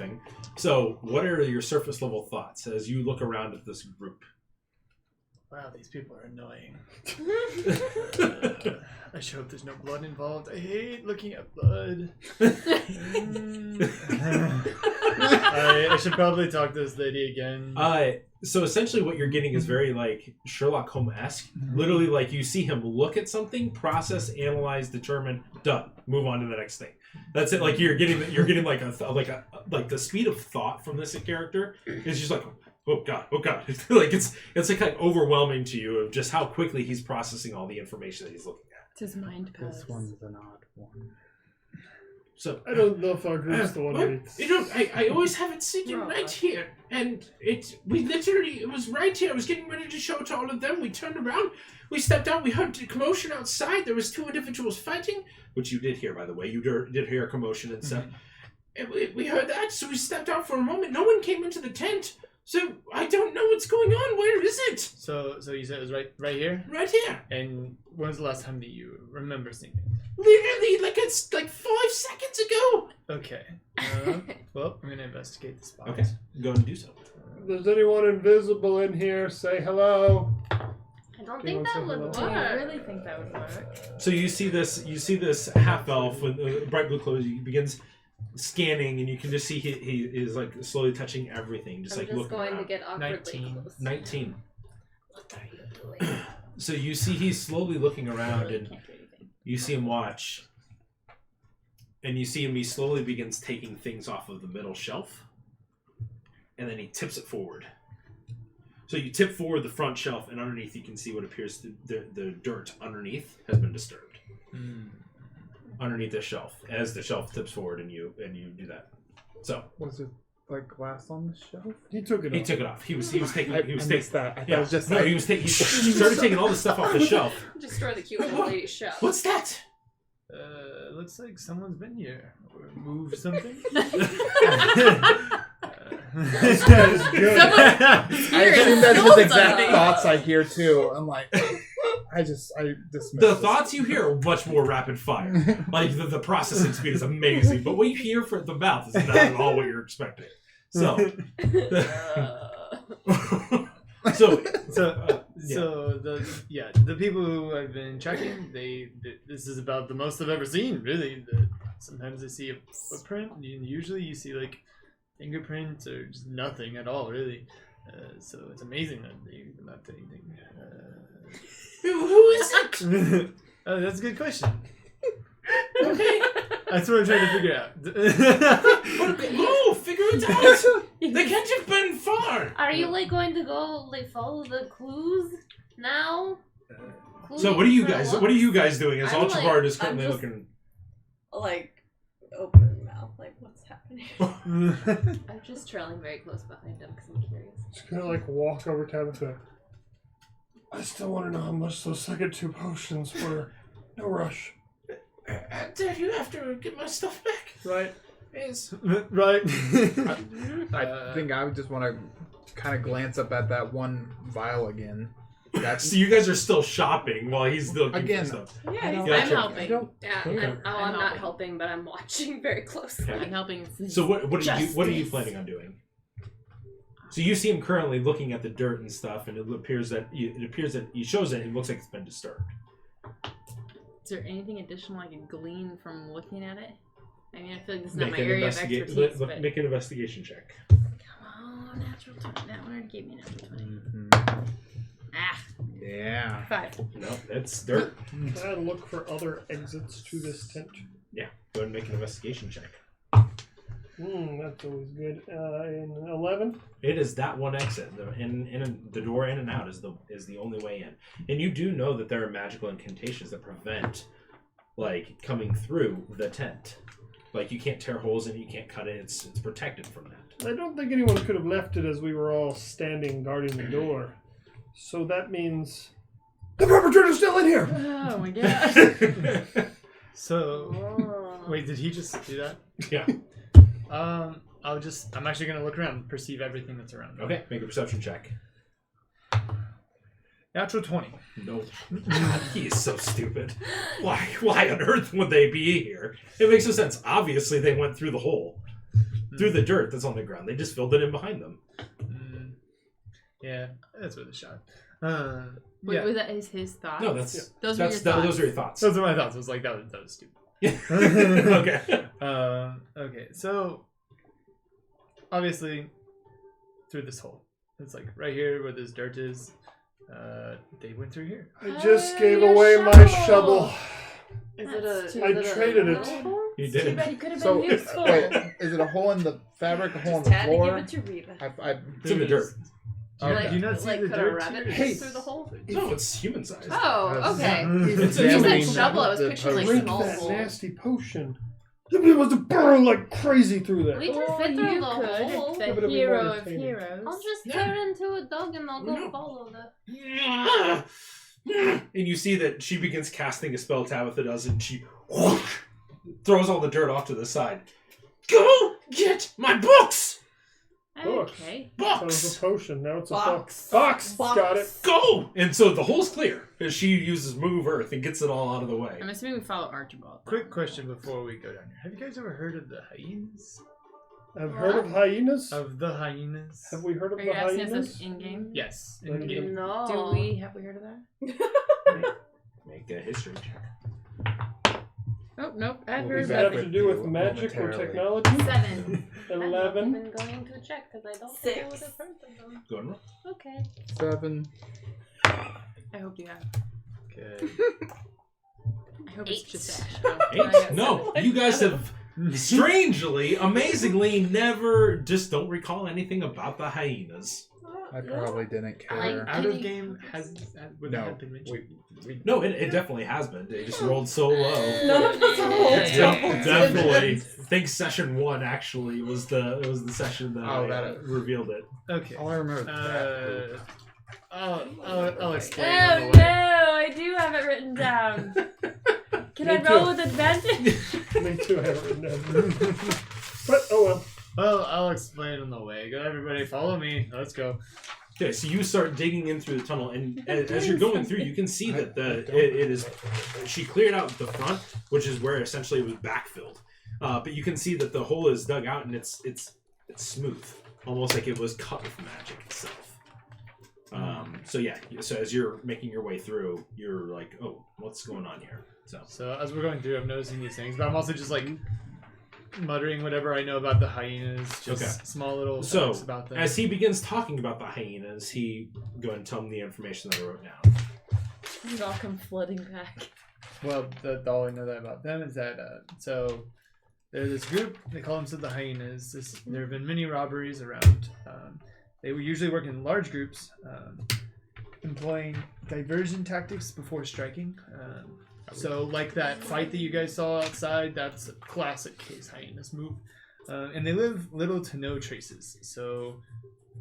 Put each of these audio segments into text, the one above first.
everything. So, what are your surface level thoughts as you look around at this group? Wow, these people are annoying. I sure hope there's no blood involved. I hate looking at blood. I should probably talk to this lady again. So essentially what you're getting is very like Sherlock Holmes-esque. Literally like you see him look at something, process, analyze, determine, done. Move on to the next thing. That's it. Like you're getting like the speed of thought from this character is just like, oh god. Like it's like kind of overwhelming to you of just how quickly he's processing all the information that he's looking at. It's his mind palace. This one's an odd one. So I don't know if our group's the one that eats. You know, I always have it sitting right here, and it was right here. I was getting ready to show it to all of them. We turned around, we stepped out, we heard a commotion outside. There was 2 individuals fighting, which you did hear, by the way. You did hear a commotion and stuff. And we heard that, so we stepped out for a moment. No one came into the tent, so I don't know what's going on. Where is it? So you said it was right here? Right here. And when was the last time that you remember seeing it? Literally, it's like 5 seconds ago. Okay. Well, I'm gonna investigate the spot. okay, go and do so. If there's anyone invisible in here, say hello. I don't think that would work. I really think that would work. So you see this half elf with bright blue clothes. He begins scanning, and you can just see he is like slowly touching everything, just I'm like just looking going around. to get awkwardly 19. close. 19. What are you doing? So you see he's slowly looking around, Really and can't do anything. you see him watch, and you see him. He slowly begins taking things off of the middle shelf, and then he tips it forward. So you tip forward the front shelf, and underneath you can see what appears to the dirt underneath has been disturbed. Underneath the shelf, as the shelf tips forward, and you do that. So Was it like glass on the shelf? He took it he off. took it off. He was taking. I He was missed taking. that. I thought Yeah, it was just no, like, he started taking all the stuff off the shelf. Destroy the cute little lady shelf. What's that? Looks like someone's been here. Or moved something. This guy is good. I assume that's his Someone- exact thoughts I hear too. I'm like, I dismiss The this. thoughts you hear are much more rapid fire. Like the processing speed is amazing, but what you hear from the mouth is not at all what you're expecting. So, the people who I've been checking, this is about the most I've ever seen. Really, sometimes I see a footprint. Usually, you see like fingerprints or just nothing at all. Really, so it's amazing that they left anything. Who is it? That's a good question. Okay. That's what I'm trying to figure out. Oh, figure it out. They can't have been far. Are you like going to go like follow the clues now? so what are you guys doing? As I'm Ultravard is currently I'm just- looking. Like, open mouth. Like, what's happening? I'm just trailing very close behind him because I'm curious. Just gonna like walk over Tabitha. I still want to know how much those second 2 potions were. No rush. Dad, you have to get my stuff back. Right. Yes. Right. I think I would just want to kind of glance up at that one vial again. So you guys are still shopping while he's still looking Again. for stuff. Yeah, I'm Yeah, sure. helping. Yeah, Okay. I'm not helping. helping, but I'm watching very closely. I'm helping. So what are you Justice. planning on doing? So you see him currently looking at the dirt and stuff, and it appears that he shows it. It looks like it's been disturbed. Is there anything additional I can glean from looking at it? I mean, I feel like this is not Make my an area of expertise, but... make an investigation check. Come on, natural 20. That one gave me a natural 20. Ah, Yeah. 5. No, that's dirt. Can I look for other exits to this tent? Yeah, go ahead and make an investigation check. That's always good. In 11? It is that one exit. The door in and out is the only way in. And you do know that there are magical incantations that prevent like coming through the tent. Like you can't tear holes in it, you can't cut it. It's protected from that. I don't think anyone could have left it as we were all standing guarding the door. So that means the perpetrator's still in here. Oh my gosh. So, wait, did he just do that? Yeah. I'm actually gonna look around and perceive everything that's around me. Okay, make a perception check. Natural 20. No. He is so stupid. Why on earth would they be here? It makes no sense. Obviously, they went through the hole. through the dirt that's on the ground. They just filled it in behind them. Yeah, that's worth a shot. Wait, Yeah. was that his thoughts? No, that's those were your thoughts. those are your thoughts. Those are my thoughts. I was like, that was stupid. Okay. Okay, so obviously through this hole. It's like right here where this dirt is. They went through here. I just Hey, gave your away my shovel. shovel. Is That's it too- a? I is it traded a it. little hole? You Too did. bad you could have So, been useful. wait, is it a hole in the fabric, a hole in Just the had floor? to give it to Rita. It's in the dirt. Do you, Okay. do you not see like the could a dirt? rabbit too? Hey. through the hole? No, it's human sized. Oh, okay. It's You said a shovel. I was the picturing like Drink small that hole. nasty potion. It was to burn like crazy through there. We can Or fit through you the hole. could, Yeah, but the it'd be hero more of entertaining. heroes. I'll just Yeah. turn into a dog and I'll go No. follow the. And you see that she begins casting a spell. Tabitha does, and she throws all the dirt off to the side. Go get my books! Okay. That was Books! a potion. Now it's a Box. box. Got it. Go! And so the hole's clear as she uses Move Earth and gets it all out of the way. I'm assuming we follow Archibald. Quick question before we go down here. Have you guys ever heard of the hyenas? I've heard of hyenas. Of the hyenas? Have we heard of Are the you asking us hyenas? this in game? Yes. Like, In-game. No. Have we heard of that? Make a history check. Oh nope, I've We'll heard be Does about that back have it. to do with you magic or momentarily. technology? 7. I'm not 11. even going to check because I don't think I would have heard of them. Go and roll. Okay. 7. I hope you have. Okay. I hope it's 8. just Ash. 8? No, you guys have strangely, amazingly, never just don't recall anything about the hyenas. I probably didn't care. Out of game has would No, have been mentioned. we No, it definitely has been. They just rolled so low. None of us are old. Yeah, definitely. I think session 1 actually was the session that, Oh, I, that- revealed it. Okay. all I remember. That I'll explain. Oh on the no, way. I do have it written down. Can Me I roll too. with advantage? Me too. I have it written down. But oh well. Well, I'll explain on the way. Go, everybody, follow me. Let's go. Okay, so you start digging in through the tunnel, and as you're going through, you can see that it is. She cleared out the front, which is where essentially it was backfilled. But you can see that the hole is dug out, and it's smooth, almost like it was cut with magic itself. So yeah, so as you're making your way through, you're like, oh, what's going on here? So as we're going through, I'm noticing these things, but I'm also just like muttering whatever I know about the hyenas, just Okay. small little So, facts about them. as he begins talking about the hyenas, he go ahead and tell him the information that I wrote down. It all come flooding back. Well, all I know that about them is that so they're this group. They call themselves the hyenas. There have been many robberies around. They would usually work in large groups, employing diversion tactics before striking. So, like that fight that you guys saw outside, that's a classic case hyenas move. And they leave little to no traces. So,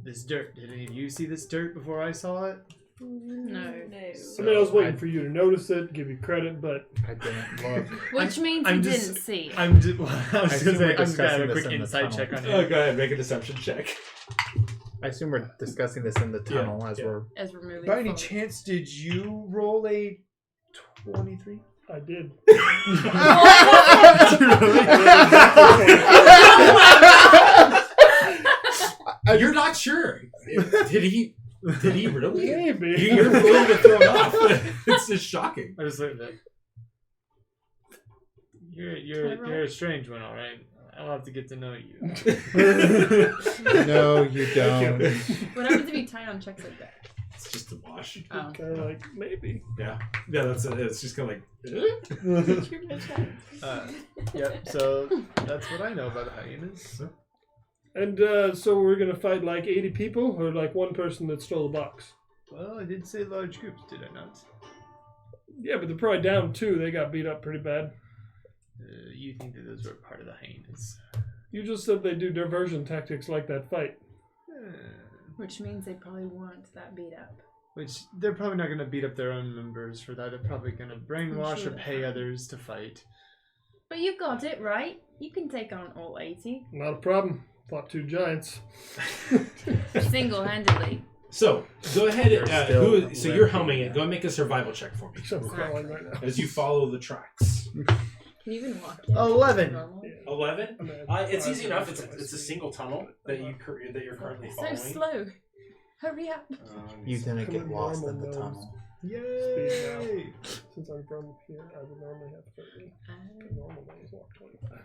this dirt. Did any of you see this dirt before I saw it? No. I mean, I was waiting for you to notice it, give you credit, but I didn't look. Which means I'm you just- didn't see it. I'm just. I was assume just gonna we're say, I'm just gonna have a discussing this quick in the insight tunnel. check on Oh, it. go ahead, make a deception check. I assume we're discussing this in the tunnel as yeah. we're. As we're moving By any forward. chance, did you roll a 23? I did. You're not sure. Did he really? Maybe. You're a little bit thrown off. It's just shocking. I just looked at it. You're a strange one, all right. I'll have to get to know you. No, you don't. What happens if you tie on checks like that? It's just a wash. Oh. Kind of like maybe. Yeah, that's it. It's just kind of like. Yep. So that's what I know about the hyenas. And so we're gonna fight like 80 people, or like one person that stole the box. Well, I did say large groups, did I not? Yeah, but they're probably down too. They got beat up pretty bad. You think that those were part of the hyenas? You just said they do diversion tactics like that fight. Which means they probably weren't that beat up. Which they're probably not going to beat up their own members for that. They're probably going to brainwash sure or pay others to fight. But you got it right. You can take on all 80 Not a problem. Fought 2 giants. single-handedly. So go ahead. They're still So you're limping, helming it. yeah. Go and make a survival check for me Except for crawling right now. as you follow the tracks. Can you even walk in? 11. Normal? 11. I mean, It's I easy don't enough. know It's if a I single tunnel that you're currently So following. slow. Hurry up. You didn't Come get in lost in normal the gnomes. tunnel. Yay! Since I'm from here, I would normally have 30. Normal ones walk 25.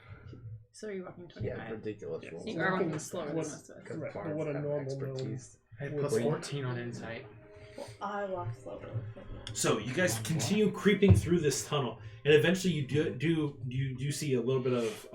So are you walking Yeah, 25? ridiculous Yeah. rolls. You are walking slower than What- most of us. Because Right, but bards what a have normal expertise. I had Would plus we- 14 on insight. Well, I walk slower. So you guys continue creeping through this tunnel, and eventually you do see a little bit of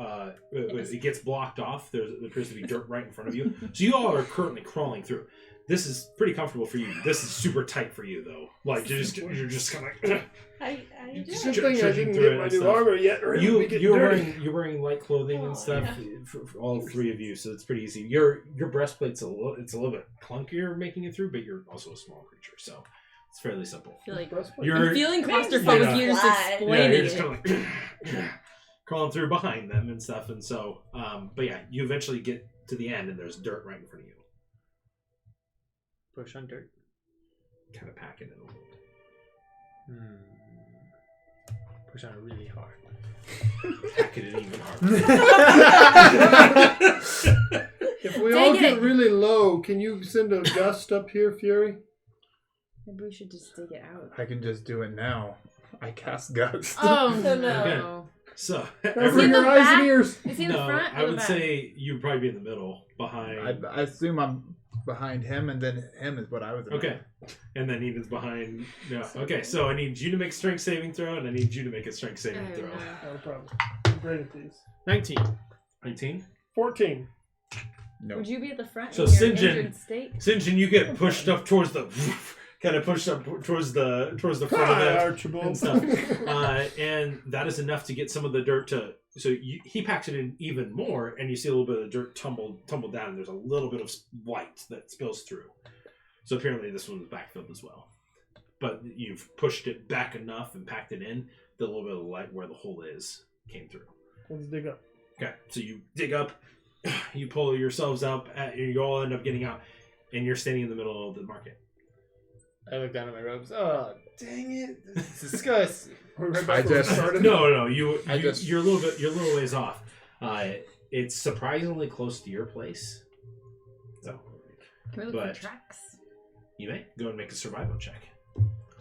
it gets blocked off. There appears to be dirt right in front of you. So you all are currently crawling through. This is pretty comfortable for you. This is super tight for you though. Like you're just kind of like I Good do. thing I trudging didn't through get it my and new stuff. armor yet, or it would be getting you're dirty. wearing light clothing and Oh, stuff for all three of you, so it's pretty easy. Your breastplate's a little bit clunkier making it through, but you're also a small creature, so it's fairly simple. I feel like Breastplate. You're I'm feeling Maybe it's claustrophobic like here just flat. explaining you're just it. kind of like crawling through behind them and stuff, and so but yeah, you eventually get to the end, and there's dirt right in front of you. Push on dirt. Kind of packing it a little bit. Push on it really hard. Packing it even harder. If we Dang all it. get really low, can you send a gust up here, Fury? Maybe we should just dig it out. I can just do it now. I cast Gust. Oh So no. So Cover in your the eyes back? and ears. Is he in the no, front or I the would back? say you'd probably be in the middle, behind. I assume I'm behind him, and then him is what I was. Okay. And then Enid's behind. Yeah. Okay, so I need you to make a strength saving throw, and I need you to make a strength saving Oh, throw. no. No problem. I'm great at these. 19. 19. 14. No. Would you be at the front So in your St. John- injured state? Sinjin, you get pushed up towards the, kind of pushed up towards the front Hi, of it Archibald. and stuff, and that is enough to get some of the dirt to. So he packs it in even more, and you see a little bit of dirt tumble down. And there's a little bit of light that spills through. So apparently this one was backfilled as well, but you've pushed it back enough and packed it in. The little bit of light where the hole is came through. Let's dig up. Okay, so you dig up, you pull yourselves up, you all end up getting out, and you're standing in the middle of the market. I look down at my robes. Oh, dang it. This is disgusting. Are we right I back where we just- started? No, I just- you're a little ways off. It's surprisingly close to your place. So Can we look But- for tracks? you may go and make a survival check.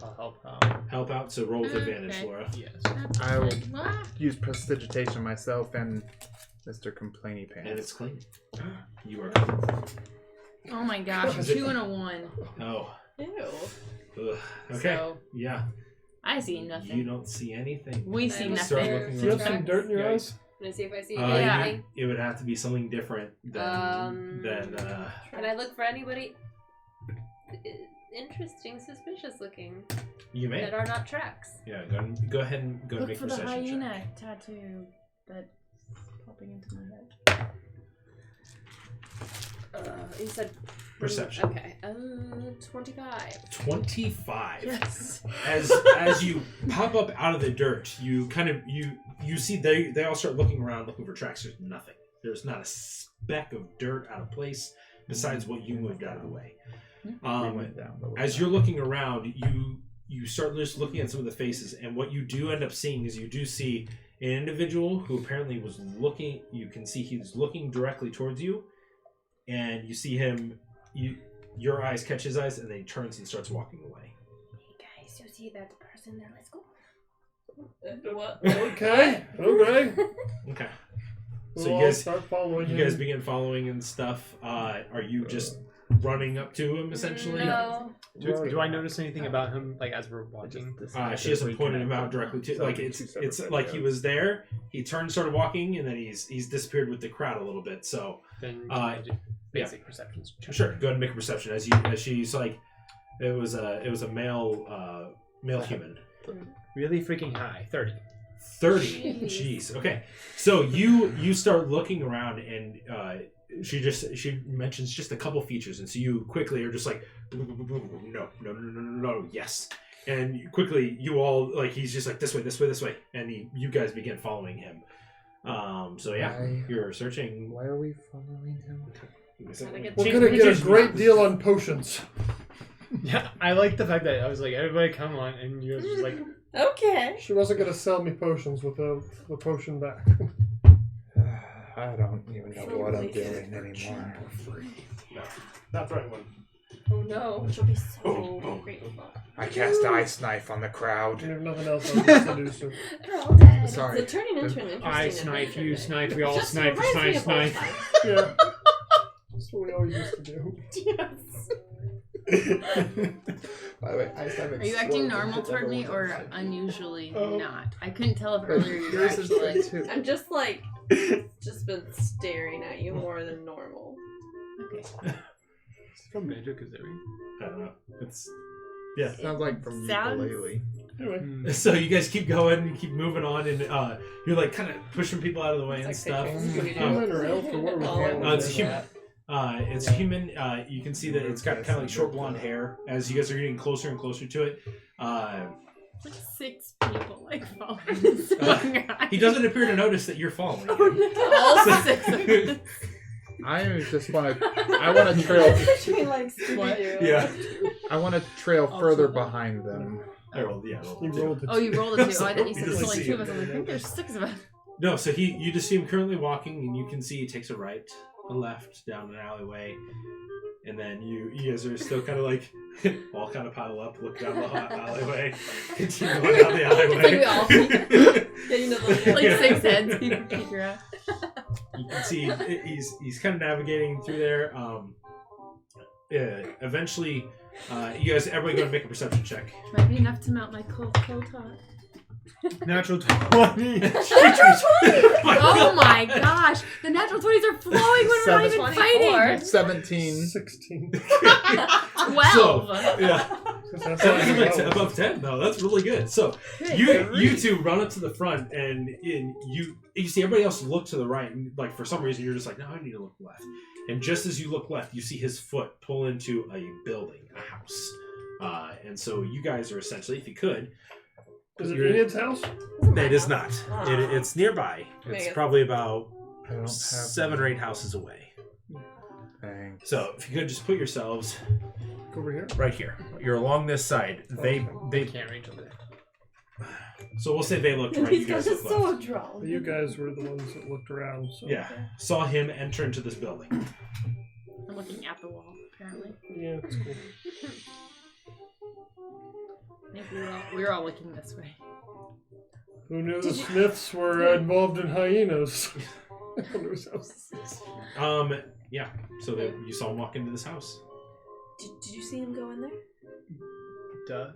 I'll help. Help out, so roll with advantage, Okay. Laura. Yes. I will Ah, use prestidigitation myself and Mr. Complainy And Pants. it's clean. You are clean. oh my gosh, Is it- 2 and a 1. Oh. Ew. Ugh. Okay. So Yeah. I see nothing. You don't see anything. We see You start nothing. looking Do you have around. some dirt in your Yeah. eyes? Can I see if I see Yeah. anything? It would have to be something different than Can I look for anybody interesting, suspicious looking you may. that are not tracks? Yeah, go ahead and Look make for a the perception hyena check. tattoo that's popping into my head. You said Perception. Okay. 25. 25. Yes. As you pop up out of the dirt, you kind of you see they all start looking around looking for tracks. There's nothing. There's not a speck of dirt out of place besides what you moved out of the way. We went down, but we're As back. you're looking around, you start just looking at some of the faces, and what you do end up seeing is you do see an individual who apparently was looking. You can see he's looking directly towards you, and you see him. Your eyes catch his eyes, and then he turns and starts walking away. Hey guys, you see that person there? Let's go. What? Okay. Okay. Okay. We'll So all you guys start following You him. guys begin following and stuff. Are you just running up to him essentially? No. Do I notice anything about him, like, as we're walking? She hasn't pointed him out directly to. Like it's like he was there. He turned, started walking, and then he's disappeared with the crowd a little bit. So Then Uh, do basic perceptions. sure, go ahead and make a perception as she's like, it was a male human. Really freaking high. 30. 30. Jeez. Okay. So you start looking around, and she mentions just a couple features, and so you quickly are just like, no, yes. And you all like, he's just like, this way, and you guys begin following him. So yeah, Why? you're searching. Why are we following him? We're gonna get a great deal on potions. Yeah, I like the fact that I was like, everybody come on, and you guys were just like, Okay. She wasn't gonna sell me potions without the potion back. I don't even know what I'm doing anymore. Not the right one. Oh no. She'll be so grateful. I cast Ice Knife on the crowd. And if nothing else, I'll just seduce her. They're all dead. Sorry. It's turning into an interesting I snipe, adventure you then. snipe, we all Just snipe, reminds me snipe, of old snipe. times. Yeah. That's what we always used to do. Yes. By the way, Ice Knife Are you acting normal toward me or unusually not? I couldn't tell if earlier you were Yours is actually like too. I'm just like, just been staring at you more than normal. okay. It's from Banjo Kazooie. I don't know. It's yeah. Sounds like from Sounds- ukulele. Anyway. So you guys keep going, you keep moving on, and you're like kind of pushing people out of the way and It's stuff. like Human or elf or what are we calling It's it? human. It's human. You can see that it's got kind of like short blonde hair. As you guys are getting closer and closer to it, Like 6 people like following this guy. he doesn't appear to notice that you're following him. All 6 of us. I just want to. I want to trail. Between like Scooby-Doo. Yeah. I want to trail further behind them. I rolled, yeah. I rolled You two. rolled the Oh, you rolled a 2. Oh, I thought you So said there's you only see 2 of it. us. I was like, I think there's 6 of us. No, so you just see him currently walking, and you can see he takes a right, a left, down an alleyway, and then you guys are still kind of like all kind of pile up, look down the alleyway, continue going down the alleyway. we all Yeah, you know the like 6 heads people figure out. You can see he's kind of navigating through there. Eventually, you guys, everybody, go and make a perception check. Might be enough to mount my cold talk. Natural 20. Oh my gosh! The natural 20s are flowing when we're not even 24. fighting! 17. 16. 12! So, yeah. That's So how you it's roll. above 10. No, that's really good. So Good you grief. two run up to the front, and you see everybody else look to the right, and like for some reason you're just like, no, I need to look left. And just as you look left, you see his foot pull into a building, a house. And so you guys are essentially, if you could, Is it you're- Enid's house? it is not. It's nearby. It's Make it- probably about I don't have 7 or 8 houses away. Thanks. So if you could just put yourselves Over here? right here. You're along this side. They Can't reach over there. so we'll say they looked right. These You guys guys are looked left. so drunk. You guys were the ones that looked around. So. Yeah. Saw him enter into this building. I'm looking at the wall, apparently. Yeah, it's cool. I think we were all looking this way. Who knew the Smiths were involved in hyenas? Those houses. Yeah. So you saw him walk into this house. Did you see him go in there? Duh.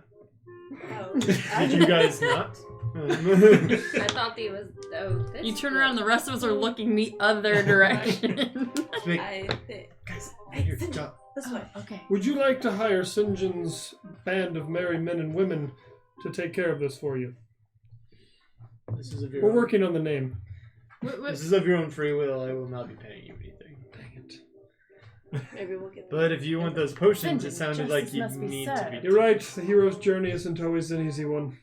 Oh. Did you guys not? I thought he was. Oh, this You turn around and the rest of us are looking the other direction. Wait, I think. guys, Hey, here, Sinjin, stop. this way. Okay. Would you like to hire St. John's band of merry men and women to take care of this for you? This is of your We're own, working on the name. This is of your own free will. I will not be paying you anything. Dang it. Maybe we'll get. But if you want those potions, it Sinjin, sounded like justice you must be need served. to be. You're right. The hero's journey isn't always an easy one.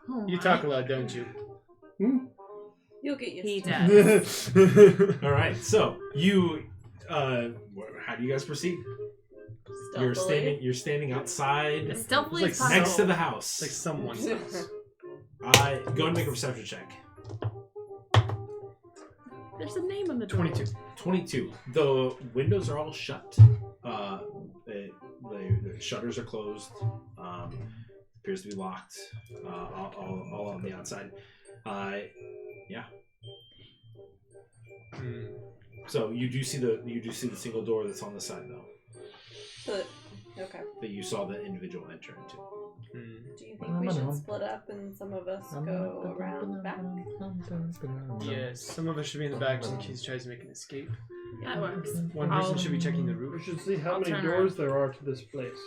Oh You my. talk a lot, don't you? You'll get used He to does. All right. So you, how do you guys proceed? Stealthily. You're standing outside As stealthily It's as like possible. next to the house. It's like someone's house. Go and make a perception check. There's a name on the door. 22. 22. The windows are all shut. The shutters are closed. Appears to be locked. All on the outside. Yeah. So you do see the single door that's on the side though. Okay. That you saw the individual enter into. Do you think we should split up and some of us go around the back? Yes, some of us should be in the back just in case he tries to make an escape. That works. One I'll- person should be checking the We roof. should see how I'll many turn doors there are to this place.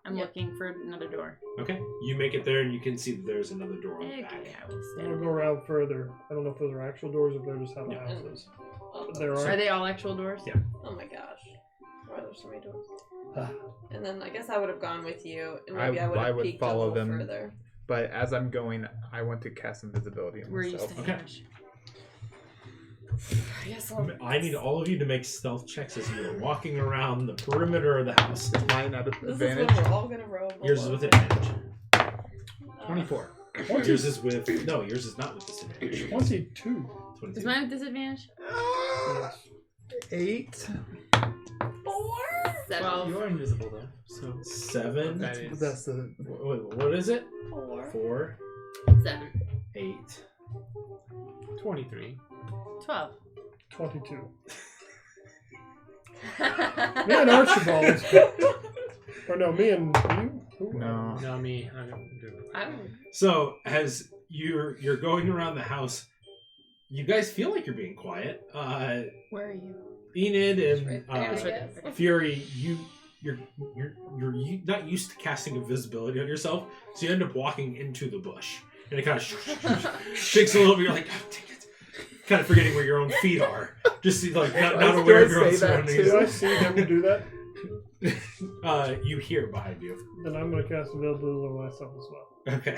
I'm looking for another door. Okay. You make it there and you can see that there's another door on the Okay, back. I will I'm stand. gonna go around further. I don't know if those are actual doors or if they're just how the Yeah. house is. Oh, But there Are are. they all actual doors? Yeah. oh my gosh. Why are there so many doors? Ah. And then I guess I would have gone with you, and I- maybe I would I have would peeked follow a little them. further. But as I'm going, I want to cast invisibility on Where are you myself. staying? Okay. Ash? Yes, I'll... I need all of you to make stealth checks as you are walking around the perimeter of the house. Is mine at This is advantage? when we're all gonna roll. Yours is with advantage. 24. Yours is with yours is not with disadvantage. 22. 22. Is mine with disadvantage? Yes. 8. 7. You're invisible though, so 7. that is. That's the. What is it? 4. 4. 7. 8. 23. 12. 22. Me and Archibald. Or no, me and you? Who? No. No, me. I don't do it. So as you're going around the house, you guys feel like you're being quiet. Where are you? Enid and Right there, I guess. Fury, you're not used to casting invisibility on yourself, so you end up walking into the bush, and it kind of shakes a little bit. You're like, oh, dang it, kind of forgetting where your own feet are, just like not aware of your own surroundings. Do I see them do that? You hear behind you. Then I'm going to cast invisibility on myself as well. Okay.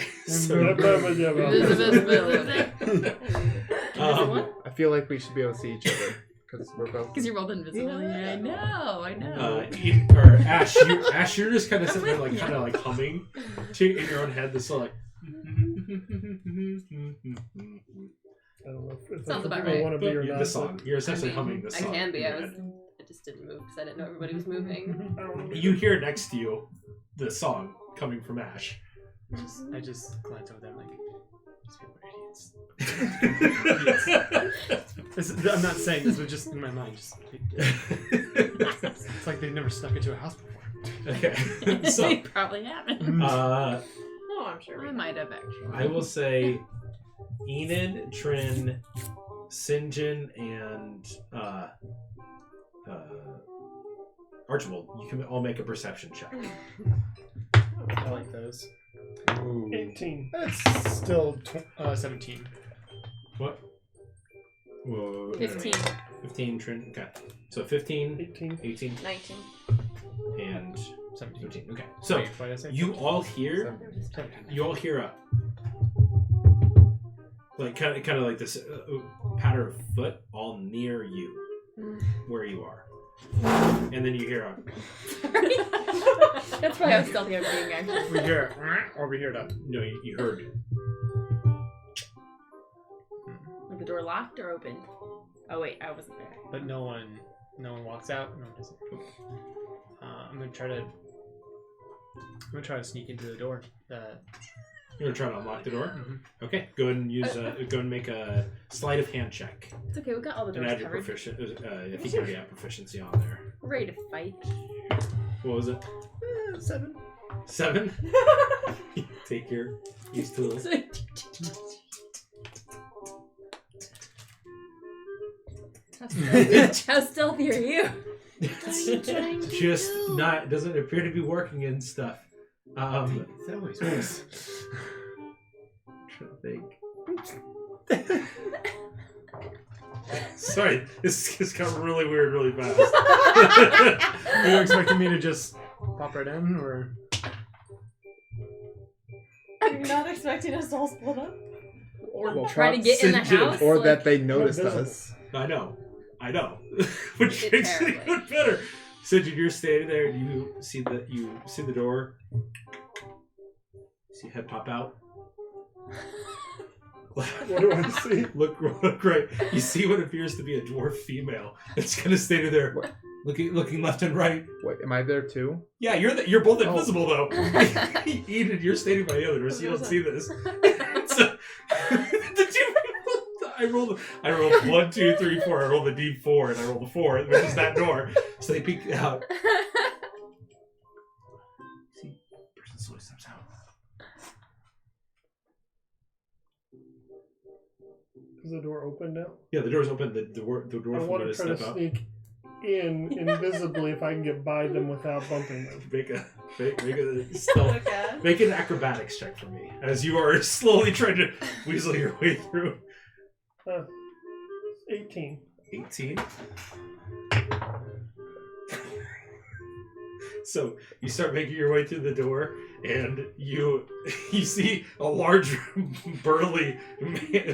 I feel like we should be able to see each other because we're both. Because you're both invisible. Yeah, I know. Or Ash, you're just kind of sitting there, like kind of like humming in your own head. This like. I don't know if Sounds about I right. want to be or not. The song. You're essentially humming the I song. can be. in your I head. just didn't move because I didn't know everybody was moving. You hear next to you the song coming from Ash. I just glance over there like, these people are idiots. I'm not saying this, but just in my mind. It's like they've never snuck into a house before. Okay. So, They probably haven't. Oh, I'm sure. I might have actually. I will say Enid, Trin, Sinjin, and Archibald, you can all make a perception check. I like those. Ooh. 18. That's still 17. What? Whoa, 15. 15, Trin. Okay. So 15, 18. 18, 19. and 17. 17. Okay. So Wait, what did I say? you all hear 17. a like kind of like this patter of foot all near you, where you are, and then you hear a. That's probably how stealthy I'm being, actually. We hear it, or we hear it up. No, you heard. Was the door locked or open? Oh wait, I wasn't there. But no one walks out. No one doesn't. I'm gonna try to sneak into the door. You're gonna try to unlock the door. Mhm. Okay, go ahead and go and make a sleight of hand check It's okay, we got all the and doors add your covered. I think you already have proficiency on there. We're ready to fight. What was it? 7. 7. Take your use tools. How stealthy are you? Just not doesn't appear to be working and stuff. That always works. Trying to think. Sorry, this got really weird really fast. Are you expecting me to just pop right in, or? I'm not expecting us to all split up. Or Try to get in the house? or like, that they noticed visible. us. I know. Which It's makes it terrifying. even better. So you're standing there and you see the door. See head pop out. What do I see? Look right. You see what appears to be a dwarf female. It's kind of standing there, What? looking left and right. Wait, am I there too? Yeah, you're both Oh. invisible though. Enid, you're standing by the other door, so you don't see this. So, the two people, I rolled 1, 2, 3, 4. I rolled a D4 and I rolled a 4, which is that door. So they peek out. See, person slowly steps out. Is the door open now? Yeah, the door's open. The dwarf I will want let to us try to step out. sneak in invisibly if I can get by them without bumping them. Make a stealth. Okay. Make an acrobatics check for me as you are slowly trying to weasel your way through. 18. 18. So you start making your way through the door, and you see a large, burly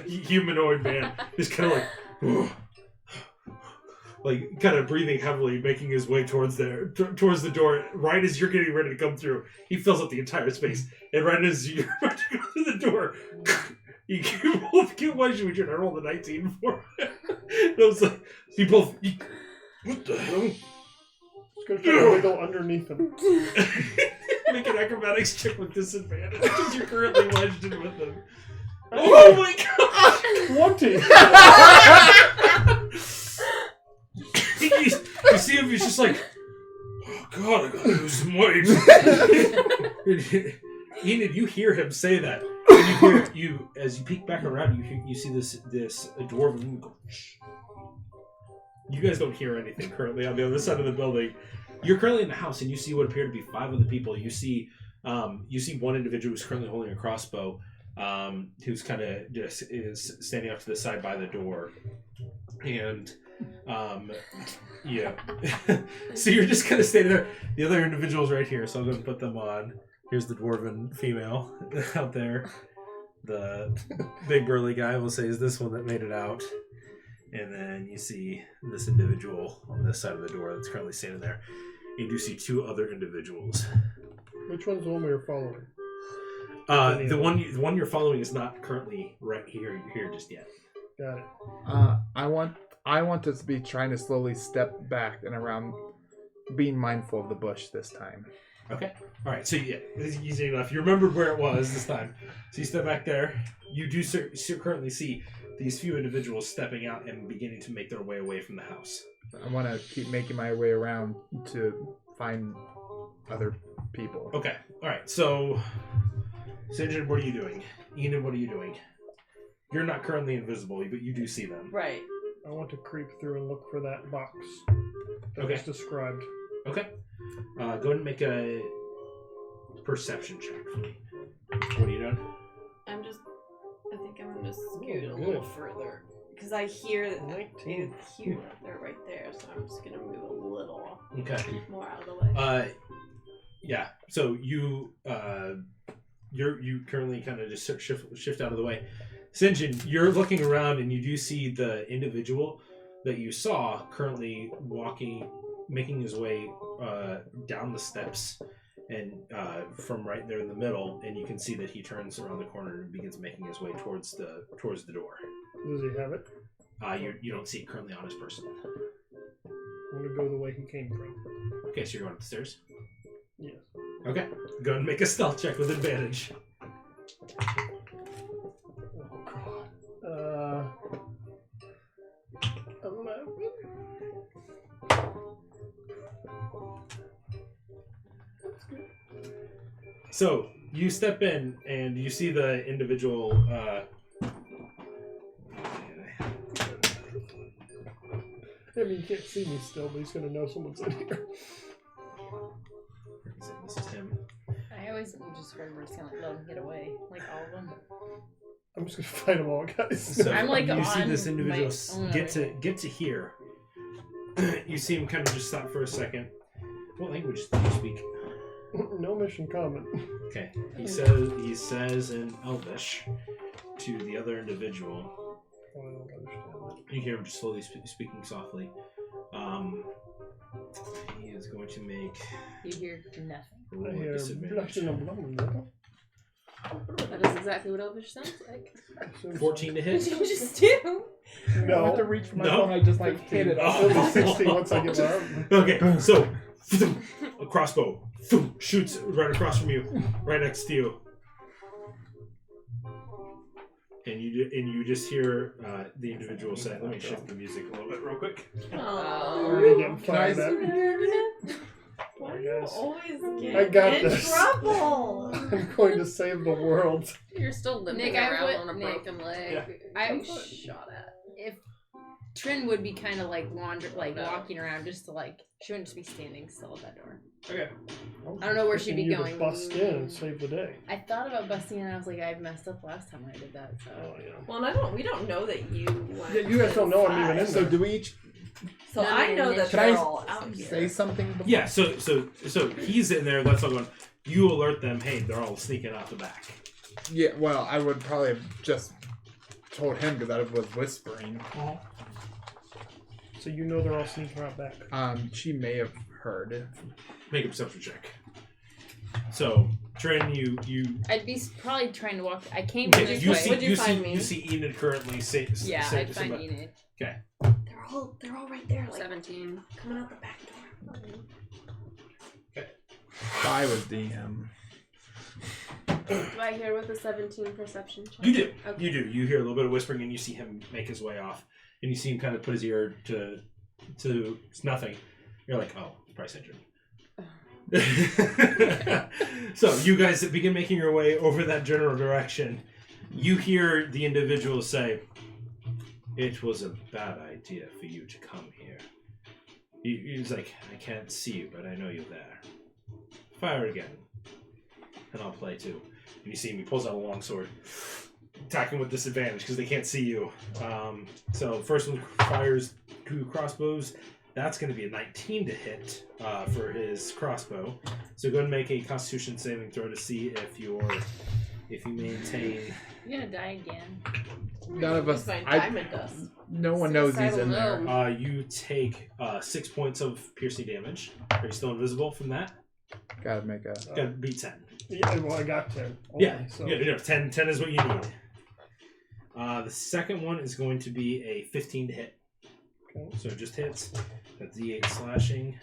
humanoid man, just kind of like, like kind of breathing heavily, making his way towards the door. Right as you're getting ready to come through, he fills up the entire space. And right as you're about to go through the door, you both get one. Should we try to roll the 19 for it? And I was like, you both. What the hell? Just gonna try to wiggle underneath him. Make an acrobatics check with disadvantage because you're currently wedged in with him. Oh my god! 20! You see him, he's just like, oh god, I gotta lose some weight. Enid, you hear him say that. And as you peek back around, you see this dwarven go, shh. You guys don't hear anything currently on the other side of the building. You're currently in the house, and you see what appear to be 5 other people. You see one individual who's currently holding a crossbow, who's kind of just is standing up to the side by the door, and yeah. So you're just kind of standing there. The other individual's right here, so I'm going to put them on. Here's the dwarven female out there. The big burly guy, we'll say, is this one that made it out. And then you see this individual on this side of the door that's currently standing there. You do see 2 other individuals. Which one's the one we were following? The one you're following is not currently right here just yet. Got it. I want us to be trying to slowly step back and around, being mindful of the bush this time. Okay. All right. So yeah, this is easy enough. You remembered where it was this time. So you step back there. You do currently see these few individuals stepping out and beginning to make their way away from the house. I want to keep making my way around to find other people. Okay. All right. So, Sinjin, what are you doing? Enid, what are you doing? You're not currently invisible, but you do see them. Right. I want to creep through and look for that box that was described. Okay. Go ahead and make a perception check for me. What are you doing? I think I'm going to scoot a little further. Because I hear that they're right there, so I'm just going to move a little more out of the way. Yeah. So you currently kind of just shift out of the way. Sinjin, you're looking around and you do see the individual that you saw currently making his way down the steps and from right there in the middle, and you can see that he turns around the corner and begins making his way towards the door. Does he have it? You don't see it currently on his person. I'm going to go the way he came from. Okay, so you're going up the stairs? Yes. Okay. Go ahead and make a stealth check with advantage. Oh, God. 11. So, you step in and you see the individual... I mean, you can't see me still, but he's going to know someone's in here. This is him. I always just heard we're just going to let them get away. Like all of them. I'm just going to fight them all, guys. So I'm like you see on this individual my own get to here. You see him kind of just stop for a second. What language do you speak? No mission comment. Okay. He says in Elvish to the other individual. I don't understand. You hear him just slowly speaking softly. He is going to make. You hear nothing. A roll I with hear disadvantage. blushing and blubbering. That is exactly what Elvish sounds like. 14 to What hit. did you just do? I have No. to reach for my No. phone. I just hit it. I'll be 60 once I get my arm. Okay, so a crossbow shoots right across from you, right next to you, and you just hear the individual say, "Let me shift the music a little bit, real quick." Already getting fired up. Why do you always get I got in this. trouble? I'm going to save the world. You're still limping Nick, I around would- on a Nick, broken leg. Yeah. I Shot at. If Trin would be kind of like walking around just to like, she wouldn't just be standing still at that door. Okay. I don't know where she'd be You going. to bust in and save the day. I thought about busting in and I was like, I messed up last time I did that. So. Oh, yeah. Well, and we don't know that you went. Yeah, you guys don't know I'm even in inside. there. So do we each So I know that Can I they're all out here. say something before? Yeah. So he's in there. That's all going. You alert them. Hey, they're all sneaking out the back. Yeah, well, I would probably have just told him because I was whispering. So you know they're all sneaking around back. She may have heard. Make a perception check. So, Trin, you I'd be probably trying to walk. I came from this you way. see Would you find me? you see Enid currently say Yeah, say I'd to find somebody. Enid. Okay. They're all right there. Like 17. coming out the back door. If I was DM. Do I hear with a 17 perception check? You do. Okay. You do. You hear a little bit of whispering, and you see him make his way off, and you see him kind of put his ear to nothing. You're like, oh, he's probably injured. So you guys begin making your way over that general direction. You hear the individual say, "It was a bad idea for you to come here." He's like, "I can't see you, but I know you're there. Fire again, and I'll play too." And you see him, he pulls out a long sword, attacking with disadvantage because they can't see you. So the first one fires 2 crossbows. That's going to be a 19 to hit for his crossbow. So go ahead and make a Constitution saving throw to see if you maintain. You're gonna die again. None of us. Find diamond dust. No one knows he's in there. You take 6 points of piercing damage. Are you still invisible from that? Gotta make a. Gotta beat 10. Yeah, well, I got 10. Only, Yeah, So. yeah, 10 is what you need. The second one is going to be a 15 to hit. Okay. So it just hits. That's D8 slashing.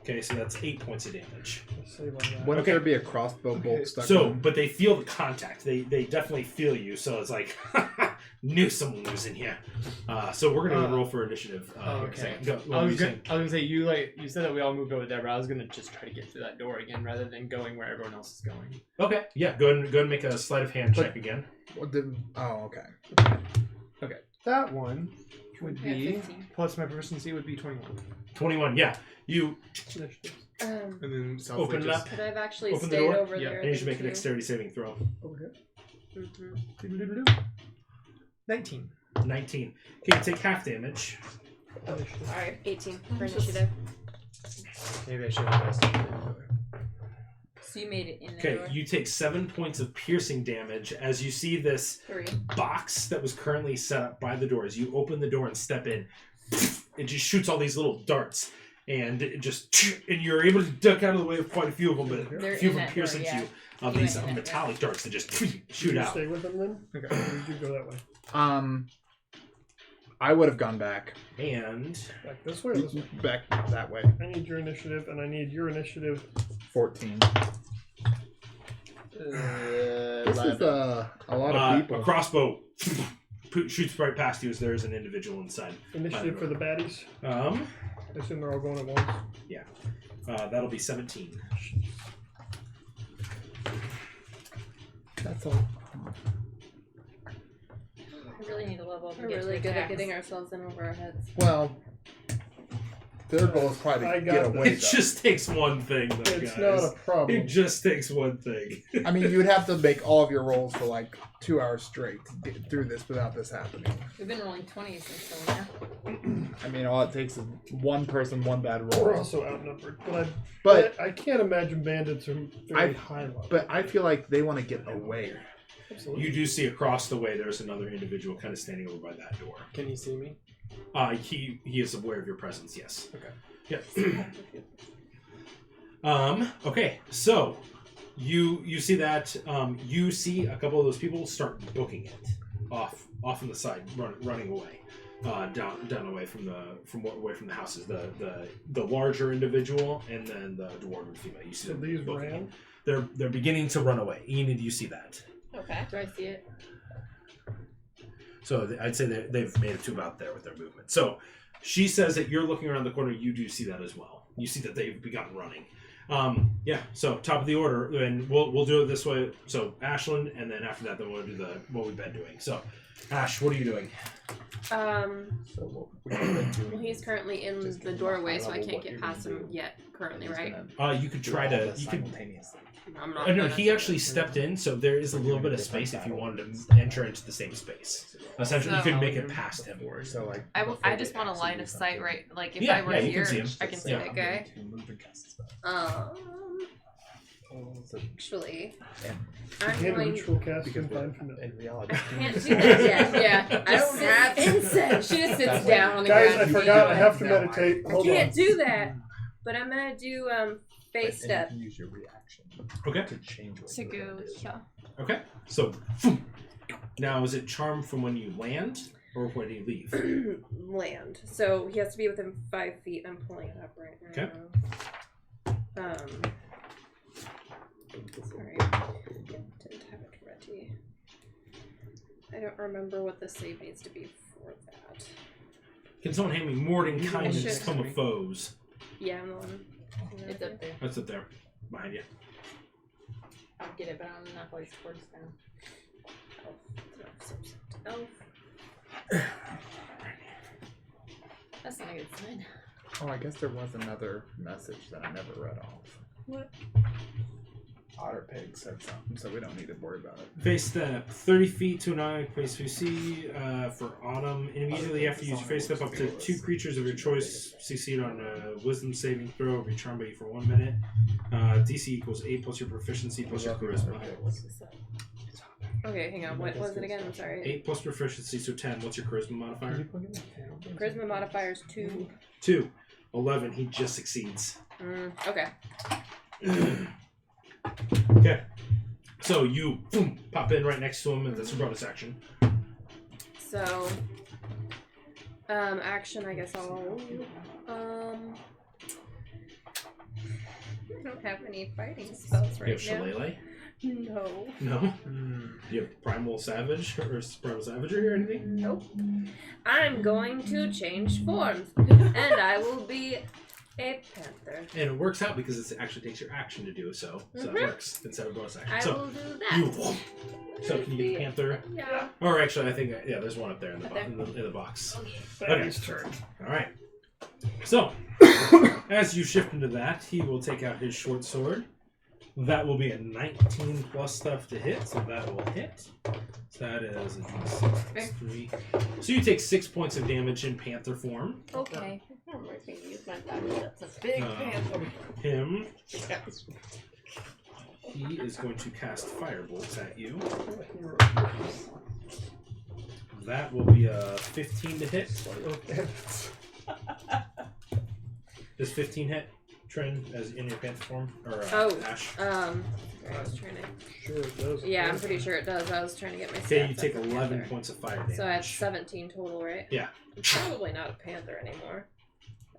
Okay, so that's 8 points of damage. Let's save on that. What if Okay. there be a crossbow bolt stuck in So, him? but they feel the contact. They definitely feel you. So it's like, knew someone was in here. So we're gonna roll for initiative. Here in a Okay. second. Go, I what were was you gonna, saying? I was gonna say you said that we all moved over there, but I was gonna just try to get through that door again rather than going where everyone else is going. Okay, yeah. Go ahead and make a sleight of hand check again. What did? Oh, okay. Okay, that one would Yeah, be 15. plus my proficiency would be 21, 21. Yeah, you and then open it up. Could I've actually Open the stayed door? over Yeah, there. And you should make a too. dexterity saving throw. over here. Mm-hmm. 19. 19. Okay, you take half damage. Alright, 18 for initiative. Maybe I should have invested. So you made it in the Okay, door. you take 7 points of piercing damage as you see this 3. box that was currently set up by the door. As you open the door and step in, it just shoots all these little darts, and it just and you're able to duck out of the way of quite a few of them, but They're a few of in them that pierce door, into yeah. you. Of You these went in that metallic darts that just shoot Did you out. stay with them then? Okay. Or did you go that way? I would have gone back. And Back this way or this way? Back that way. I need your initiative, and I need your initiative. 14. This is a lot of a people. crossbow shoots right past you as there's an individual inside. Initiative for the baddies. I assume they're all going at once. That'll be 17. That's all. I really need to level up. We're and get really to good at attacks. getting ourselves in over our heads. Well, their goal is probably I to got get this. away. It just takes one thing, though, It's guys. not a It problem. just takes one thing. I mean, you'd have to make all of your rolls for like 2 hours straight to get through this without this happening. We've been rolling 20s until now. I mean, all it takes is one person, one bad We're roll. also outnumbered, but But I can't imagine bandits are very high level. but I feel like they want to get away. Absolutely. You do see across the way there's another individual kind of standing over by that door. Can you see me? He is aware of your presence, yes. Okay. Yeah. Okay, so you see that you see a couple of those people start booking it off on the side, running away. Down away from the houses. The larger individual and then the dwarven female. You see So them these booking ran? it. They're beginning to run away. Enid, do you see that? Okay. Do I see it? So I'd say they've made it to about there with their movement. So she says that you're looking around the corner. You do see that as well. You see that they've begun running. Yeah. So top of the order, and we'll do it this way. So Ashland, and then after that, then we'll do what we've been doing. So Ash, what are you doing? Well, he's currently in the doorway, so I can't get past him yet. Currently, right? You could try to. You could. I'm not. Oh, no, gonna- he actually stepped in, so there is a little bit of space if you wanted to enter into the same space. Essentially, you could make it past him. So like, I just want a line of sight, right? Like if Yeah, I were yeah, you here, can see him. I can see Yeah. that guy. Actually, You I'm can't going. ritual cast Because Confine Familiar. in reality, I can't do that yet. Yeah, I don't have incense. She just sits down on the Guys, ground. I forgot. I have to meditate. I Hold can't on. do that. But I'm gonna do face step. And you can use your reaction Okay. to change what To you go, yeah. Okay. So now is it charm from when you land or when you leave? Land. So he has to be within 5 feet. I'm pulling it up right now. Okay. Sorry. Didn't have it ready. I don't remember what the save needs to be for that. Can someone hand me more than should. kindness come of foes? Yeah, I'm the one. It's up there. That's up there. Behind you. I'll get it, but I don't know if it's towards down. Elf. That's not a good sign. Oh, I guess there was another message that I never read off. What? Otter Pig said something, so we don't need to worry about it. Face step 30 feet to an eye place you see for autumn. Immediately after you use your face step, up to 2 creatures of your choice succeed on a wisdom saving throw. Be charmed by you for 1 minute. DC equals 8 plus your proficiency plus your charisma. Okay, hang on. What was it again? I'm sorry. 8 plus proficiency, so 10. What's your charisma modifier? Charisma modifier is 2. 2. 11. He just succeeds. Okay. Okay. So you boom, pop in right next to him, and that's your bonus action. So, action. I guess I'll. I don't have any fighting spells You right have Shillelagh? now. No. No? Do you have Primal Savage or Primal Savagery or anything? Nope. I'm going to change forms, and I will be a panther. And it works out because it actually takes your action to do so. So it works instead of bonus action. I So will do that. you. So can you get the panther? Yeah. Or actually, I think there's one up there in the box. Okay. His turn. All right. So as you shift into that, he will take out his short sword. That will be a 19 plus stuff to hit, so that will hit. So that is a D6 plus 3. So you take 6 points of damage in panther form. Okay. I'm going to use my dice. That's a big panther. Him. He is going to cast firebolts at you. That will be a 15 to hit. Does 15 hit? Trin, as in your panther form? Or Ash? I was trying to. Sure it does. Yeah, I'm pretty sure it does. I was trying to get my. Okay, you stats take up for 11 panther. points of fire damage. So that's 17 total, right? Yeah. I'm probably not a panther anymore.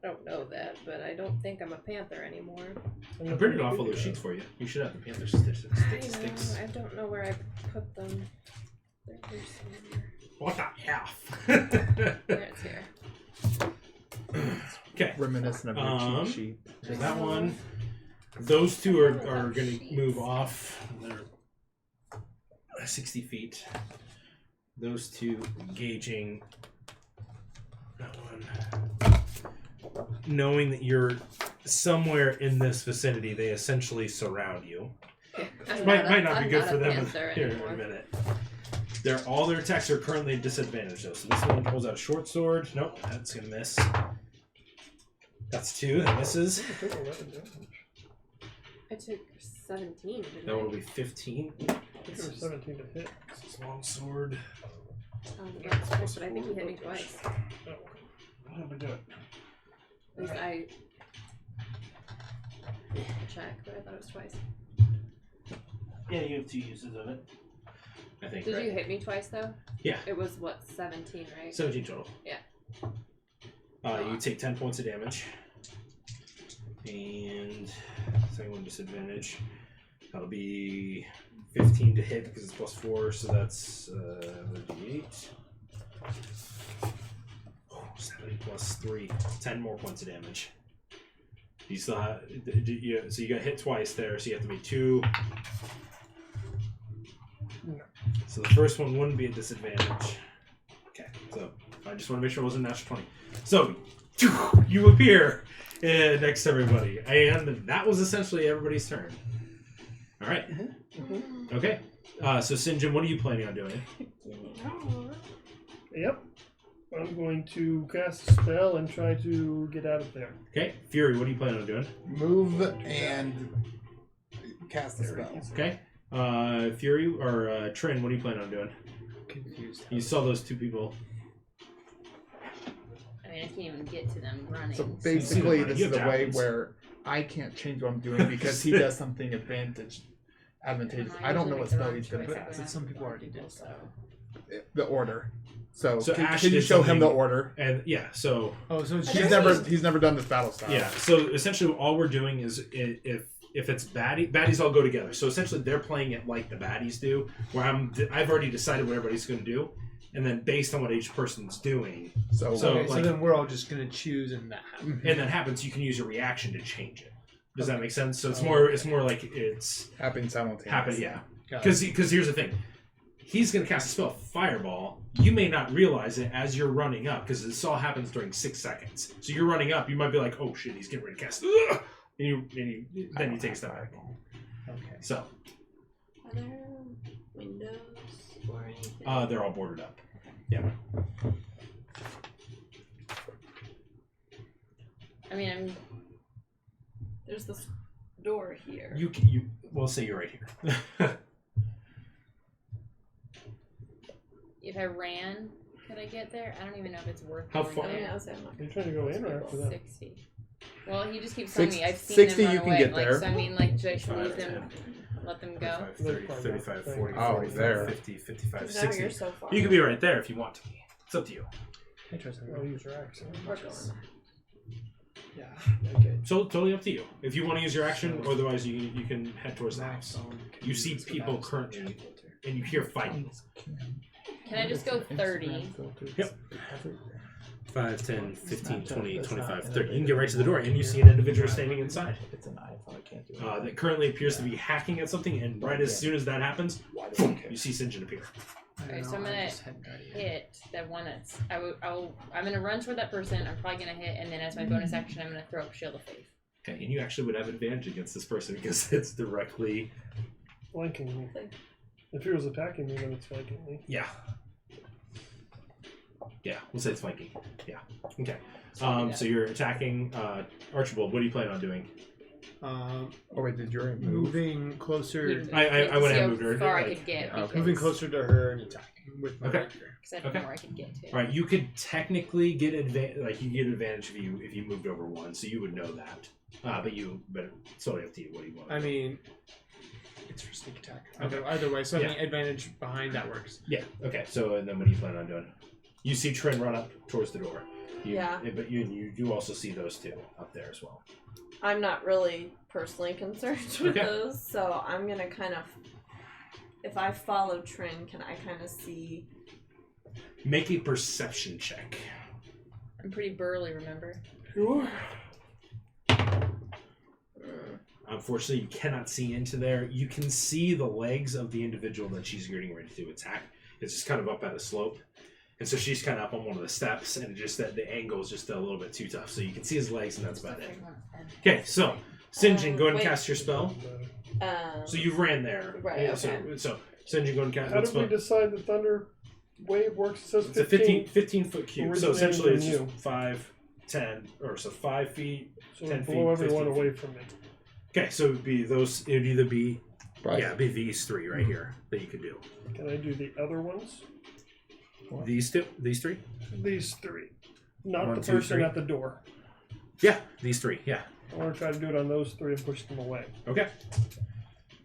I don't know that, but I don't think I'm a panther anymore. I printed off all those sheets for you. You should have the panther sticks. I don't know where I put them. They're here somewhere. What the half? There, it's here. Okay. Reminiscent of your cheat sheet. There's that one. Those two are going to move off. They're 60 feet. Those two engaging that one. Knowing that you're somewhere in this vicinity, they essentially surround you. Might not be good for them here in a minute. All their attacks are currently disadvantaged though. So this one pulls out a short sword. Nope, that's gonna miss. That's 2. That misses. I took 17. Didn't That will be 15. I think it was 17 to hit. This is long sword. yeah, twice, but I think he hit me twice. What did we do? At least I checked, but I thought it was twice. Yeah, you have 2 uses of it. I think. Did right? you hit me twice though? Yeah. It was what, 17, right? 17 total. Yeah. You take 10 points of damage. And second one disadvantage. That'll be 15 to hit because it's plus 4, so that's d8. 7 plus 3. 10 more points of damage. You still have, so you got hit twice there, so you have to make 2. No. So the first one wouldn't be a disadvantage. Okay, so I just want to make sure it wasn't a natural 20. So you appear next to everybody, and that was essentially everybody's turn. All right. Okay. So Sinjin, what are you planning on doing? Yep. I'm going to cast a spell and try to get out of there. Okay. Fury, what are you planning on doing? Move and cast the spell. Okay. Fury or Trin, what are you planning on doing? Confused. You saw those two people. I mean, I can't even get to them running. So basically, You this have is a way javelins. where I can't change what I'm doing because he does something advantageous. I don't know what spell he's going to cast. But some people already did so. The order. So, So can Ash you did show him the something- order? And yeah, so Oh, so it's He's just never done this battle style. yeah, so essentially all we're doing is if it's baddies all go together. So essentially they're playing it like the baddies do, where I've already decided what everybody's going to do, and then based on what each person's doing, So, okay, so like- then we're all just gonna choose and that happens. and that happens, you can use your reaction to change it. Does that make sense? So it's Oh, more like it's happening simultaneously. happen. Yeah, Got it. because here's the thing. He's going to cast a spell, Fireball. You may not realize it as you're running up, because this all happens during 6 seconds. So you're running up, you might be like, oh shit, he's getting ready to cast. Ugh! And then you take a step back. Okay. So, Are there windows or anything? they're all boarded up. Yeah. I mean, There's this door here. We'll say you're right here. if I ran, could I get there? I don't even know if it's worth How going far- I mean, there. I was I'm not Are you trying to go in or after that? 60. Well, he just keeps telling me I've seen 60 them run you can away. get like, there. So I mean, like, should I 5, leave them, let them go? 30, 35, 40, Oh, 45, there. 50, 55, Because now 60. you're so far. You can be right there if you want to be. It's up to you. Interesting. I'll use your action. We're going. Yeah. Okay. So totally up to you. If you want to use your action, otherwise you can head towards the house. You see people currently, and you hear fighting. Can I just go 30? Yep. 5, 10, 15, 20, 25, 30. You can get right to the door, and you see an individual standing inside. It's an iPhone. I can't do That currently appears to be hacking at something, and right as soon as that happens, you see Sinjin appear. Okay, so I'm gonna hit that one that's. I'm gonna run toward that person. I'm probably gonna hit, and then as my bonus action, I'm gonna throw up Shield of Faith. Okay, and you actually would have advantage against this person because it's directly. Flanking me. If he was attacking me, then it's flanking me. Yeah. Yeah, we'll say it's flanking. Yeah. Okay. So you're attacking Archibald. What are you planning on doing? Oh wait, did you already move? Moving closer. I went ahead and moved her. How far I like- could get. yeah, okay. Moving closer to her and attacking with my Okay. rapier. Because I didn't know where I could get to. All right, you could technically get advantage if you moved over one, so you would know that. But it's totally up to you. What do you want? I mean, it's for sneak attack. Either way, so I mean, advantage behind that works. Yeah. Okay. So and then what do you plan on doing? You see Trin run up towards the door. Yeah. But you do also see those two up there as well. I'm not really personally concerned with Okay. those, so I'm gonna kind of. If I follow Trin, can I kind of see? Make a perception check. I'm pretty burly, remember? You are. Unfortunately, you cannot see into there. You can see the legs of the individual that she's getting ready to attack. It's just kind of up at a slope. And so she's kind of up on one of the steps, and just that the angle is just a little bit too tough. So you can see his legs, and that's about it. Okay, so Sinjin, go ahead and Wait. cast your spell. So you ran there. Right, Yeah, okay. So Sinjin, go ahead and cast How what did we spell? decide the thunder wave works? It says It's a 15. 15-foot cube. So Originating essentially it's from just you. 5, 10, or so 5 feet, So 10 blow feet, everyone 15 away feet. from me. Okay, so it would be those. It would either be Right. be these three right here that you could do. Can I do the other ones? These two, these three. These three. Not 1, the 2, person 3. at the door. Yeah, these three. Yeah. I want to try to do it on those three and push them away. Okay.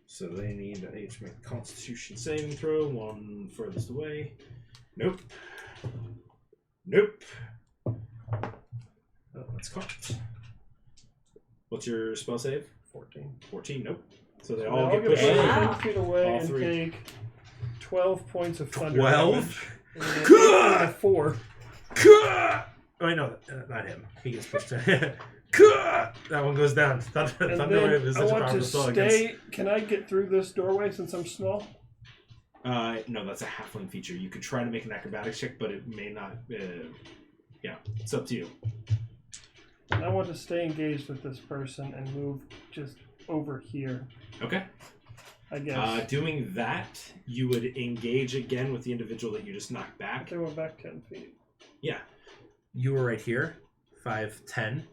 So they need to each make a Constitution saving throw. One furthest away. Nope. Nope. Oh, that's cocked. What's your spell save? 14. 14. Nope. So they So all get get pushed. pushed Wow. 10 feet away All and three. take 12 points of thunder 12? damage. And then 8 4. Oh, I know not him. He gets pushed. That one goes down. And Thunderwave is then I such a want powerful to spell stay. Can I get through this doorway since I'm small? No, that's a halfling feature. You could try to make an acrobatics check, but it may not. Yeah, it's up to you. And I want to stay engaged with this person and move just over here, Okay. I guess. Doing that, you would engage again with the individual that you just knocked back. They went back 10 feet. Yeah. You were right here, 5, 10.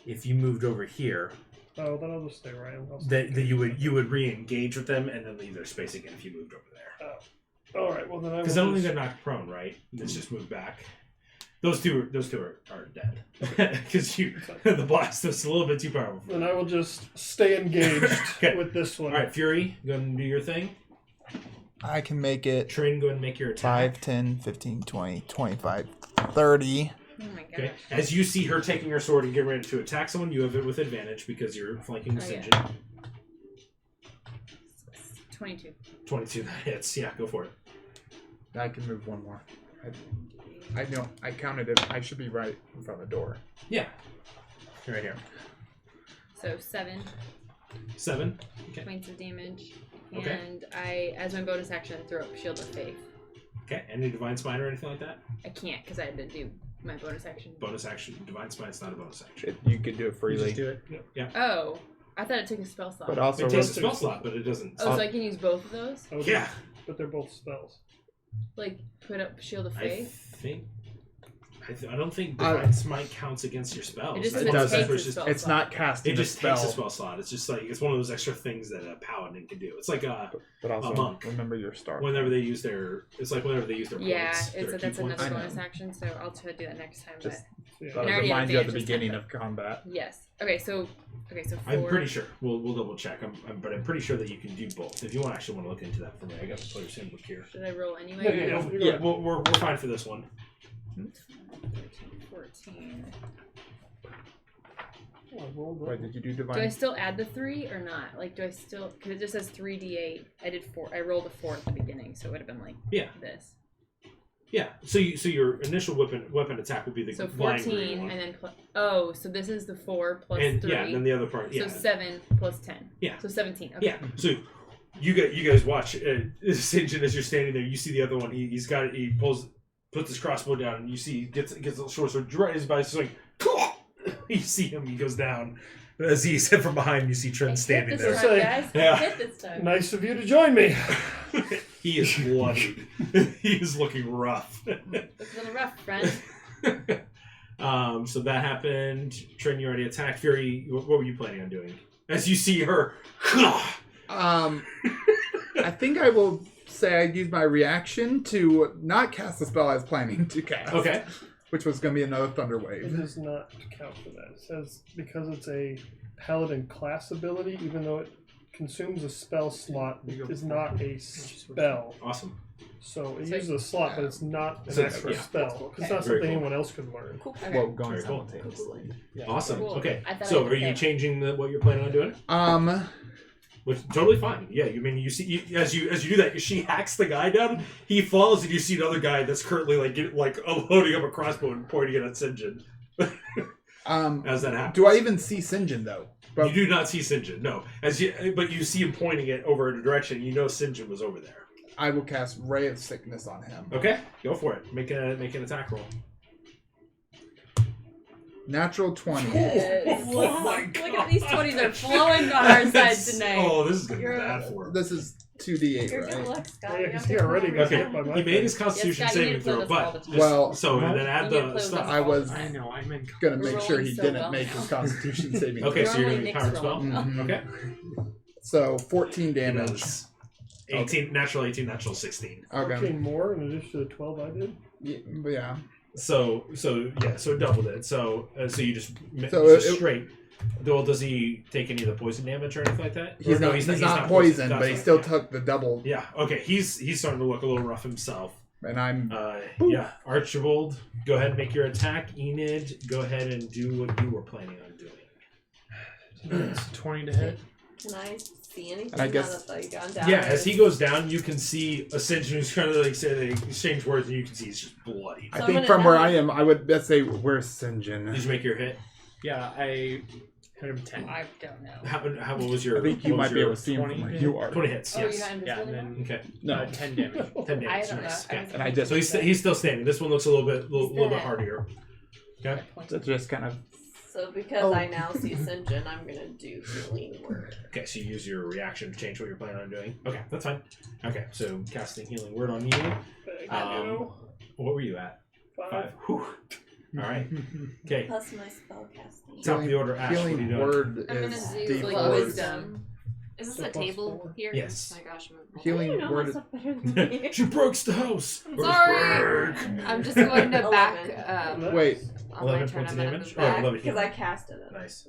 If you moved over here, Oh, then I'll just stay where I am. That you would re-engage with them and then leave their space again if you moved over there. All right. Well, then I. Because I don't think they're knocked prone, right? Let's just move back. Those two are dead because the blast was a little bit too powerful. Then I will just stay engaged with this one. All right, Fury, go ahead and do your thing. I can make it Trin, go ahead and make your attack. 5, 10, 15, 20, 25, 30. Oh my gosh. Okay. As you see her taking her sword and getting ready to attack someone, you have it with advantage because you're flanking the Sinjin. Yeah. 22. 22, that hits. Yeah, go for it. I can move one more. I know. I counted it. I should be right in front of the door. Yeah. You're right here. So 7 7. Okay. points of damage. Okay. And I, as my bonus action, throw up Shield of Faith. Okay. Any Divine Smite or anything like that? I can't because I had to do my bonus action. Bonus action. Divine Smite's not a bonus action. You could do it freely. Just do it. Yeah. Oh, I thought it took a spell slot. But also, It takes a spell slot, but it doesn't. Oh, so I can use both of those? Okay. Yeah. But they're both spells. Like, put up Shield of I Faith? think. I don't think Divine Smite counts against your spells. It just It's says one it of those takes where a it's just- spell it's slot. not casting It just a spell. takes a spell slot. It's just like it's one of those extra things that a paladin can do. It's like But also, monk. remember your star. whenever they use their. It's like whenever they use their Yeah, points. it's their that's key points. another I know. bonus action, so I'll try to do that next time. Just Yeah. thought And I it already reminds you at the advantage this beginning time, of combat. but yes. Okay, so 4. I'm pretty sure. We'll double check. But I'm pretty sure that you can do both. If you want to look into that for me, I got the player's handbook here. Should I roll anyway? Yeah, we're fine for this one. 13, 14. Oh, I rolled Wait, did you do divine? Do I still add the 3 or not? Like, do I still? Because it just says 3d8. I did 4. I rolled a 4 at the beginning, so it would have been like this. Yeah. So your initial weapon attack would be the So line green 14, one. and then so this is the 4 plus And 3. yeah, and then the other part. Yeah. So 7 plus 10. Yeah. So 17. Okay. Yeah. So you guys watch Sinjin as you're standing there. You see the other one. He's got it. He puts his crossbow down, and you see gets a little short sword right as by. It's like you see him. He goes down. As he's hit from behind, you see Trent standing there. time, guys. Yeah. Hit this time. Nice of you to join me. He is bloodied. He is looking rough. Looks a little rough, friend. So that happened. Trent, you already attacked. Fury, what were you planning on doing? As you see her. I think I will say I use my reaction to not cast the spell I was planning to cast. Okay. Which was going to be another Thunder It Wave. does not count for that. It says because it's a paladin class ability, even though it consumes a spell slot, it is not a spell. Awesome. So it uses a slot, but it's not an So, extra yeah. spell. It's Okay. not Very something cool. anyone else could learn. Cool. Okay. Well, going Very cool. simultaneously. Awesome. Cool. Okay. I thought So I are you did. changing what you're planning on doing? Which totally fine. Yeah, you mean you see as you do that, she hacks the guy down. He falls, and you see another guy that's currently like loading up a crossbow and pointing it at Sinjin. As that happens, Do I even see Sinjin though? you do not see Sinjin. No, but you see him pointing it over in a direction. You know Sinjin was over there. I will cast Ray of Sickness on him. Okay, go for it. Make an attack roll. Natural 20. Yes. Oh my Look God. at these 20s are flowing on our side tonight. Oh, this is gonna be You're- bad for him. This is 2d8, You're good right? luck, Scott. Yeah, You 'cause have he to already come got over Okay, hit by my he made his thing. Constitution Yes, Scott, you need saving to play throw, this all but the just, Well, so and then add You need to the play stuff. with I was I know. I meant. gonna We're make sure rolling he so didn't well make now. his Constitution saving Okay, throw. so you're Normally doing power Nick's spell. rolling. Mhm. Okay. So 14 He damage. does 18, natural 18, natural 16. Okay. 14 more in addition to the 12 I did. Yeah. So it doubled it. So you just So just it- straight. Well, does he take any of the poison damage or anything like that? He's Or no, not, he's not poisoned, but he That's still right, took the double. yeah. Okay, he's starting to look a little rough himself. And I'm Yeah, Archibald, go ahead and make your attack. Enid, go ahead and do what you were planning on doing. It's 20 to hit. Can I see anything And I guess- now that they've gone down? Yeah, as he goes down, you can see Ascension who's trying to like say they exchange words, and you can see he's just bloody. I So I'm think gonna from where have- I am, I would let's say where's Sinjin? Did you make your hit? Yeah, I hit him 10. I don't know. How what was your? I think you what was might be your- able to see him from 20 where hit? you are. 20 hits. Oh, Yes. you're not invisible Yeah, and anymore? then Okay. No. 10 damage. 10 damage. I don't know. Nice. I Okay. was And I just So he's still standing. This one looks a little bit hardier. Okay. so just kind of So because I now see Sinjin, I'm gonna do healing word. Okay, so you use your reaction to change what you're planning on doing. Okay, that's fine. Okay, so casting healing word on you. Thank you. What were you at? 5. 5. Whew. All right. Okay. Plus my spellcasting. Top of the order, Ash. What are you Healing doing? word I'm gonna is do like D4. wisdom. Is this So a plus table 4. here? Yes. Oh my gosh, I'm Healing You know word my is stuff better than me. She breaks the house. I'm sorry. I'm just going to back. 11. Wait. On my 11 turn, points I'm of gonna damage? move Oh, back. 11 Because I healing. cast it. Nice.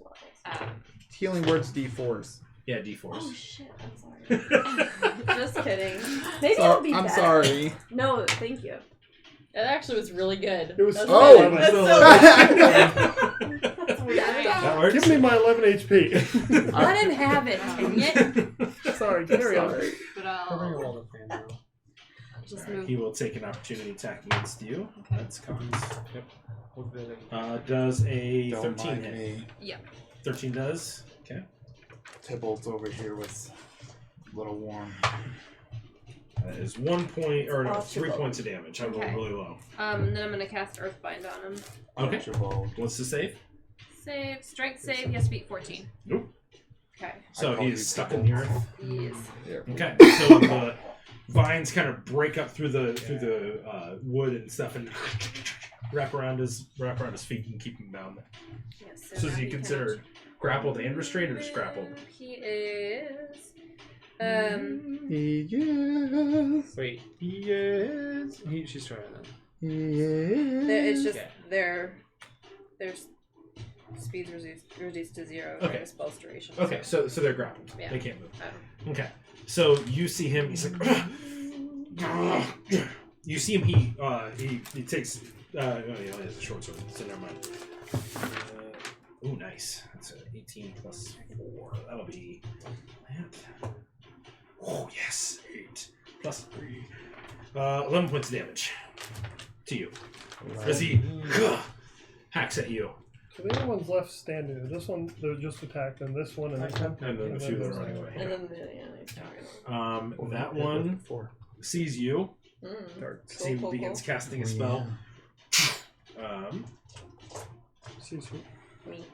Healing words D4s. Yeah, D4s. Oh shit! I'm sorry. Just kidding. Maybe So, it'll be I'm better. sorry. No, thank you. It actually was really good. It was That's Oh! good. That's so That's weird. That works. Give me my 11 HP. Let him have it, dang it. Sorry, carry on. Sorry. But I'll just move. He will take an opportunity attack against you. Okay. That's cons. Does a Don't 13 mind hit? me. Yeah. 13 does. Okay. Tybalt's over here was a little warm. That is 1 point, or no, Oh, 3 Tybalt. points of damage. I rolled Okay. really low. And then I'm gonna cast Earthbind on him. Okay. Tybalt. What's the save? Save, strength save. He has to beat 14. Nope. Okay. So call you he's stuck in the earth. He is. Okay. So the vines kind of break up through the wood and stuff and wrap around his feet and keep him bound. Yes. So is now he can considered grappled and restrained, or just grappled? He is. Yes. Wait, he is. She's trying that. It's just Okay. their speed's reduced to 0 Okay. for the spell's duration. Okay, so they're grappled. Yeah. They can't move. Um, Okay. So you see him. He's like. You see him. He takes. Oh, he only has a short sword, so never mind. Ooh, nice. That's an 18 plus 4. That'll be that. Oh yes, 8 plus 3. 11 points of damage to you as he hacks at you. So the other one's left standing. This one, they're just attacked, and this one, and this one. And then a few that are running away. And then the That one sees you. See him begins casting a spell. Sees who? Me.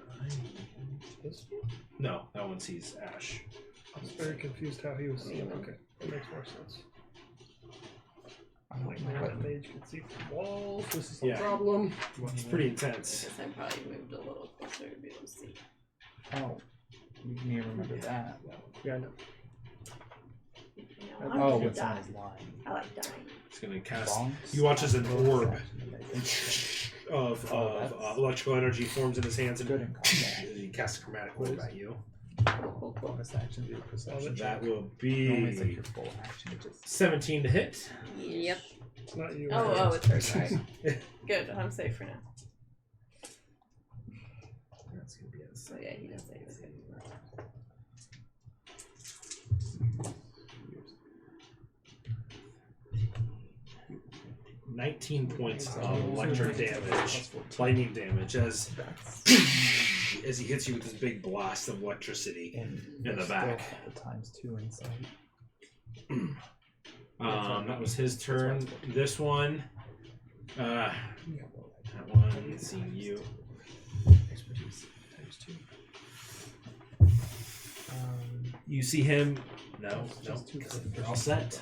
This? No, that one sees Ash. I was very confused how he was seeing. Okay, that makes more sense. I'm like, man, that mage can see through walls. This is a problem. It's pretty intense. I guess I probably moved a little closer to be able to see. Oh, you need to remember that. Yeah, I know. You know, Oh, I what's on like his line? I like dying. He's gonna cast. Wrong? You watch as an orb of electrical energy forms in his hands, and Good in combat. he casts a chromatic orb at you. Bonus action, do perception. That will Normally it's like be your full action. It just 17 to hit. Yep. It's not you. Oh, it's her. Sorry. Good. I'm safe for now. That's gonna be a So yeah, he does say this. 19 points of electric damage, lightning damage, as he hits you with this big blast of electricity in the back. The times 2 inside. That was his turn. This one, that one, seeing you. Expertise times 2. You see him. No, you're all set.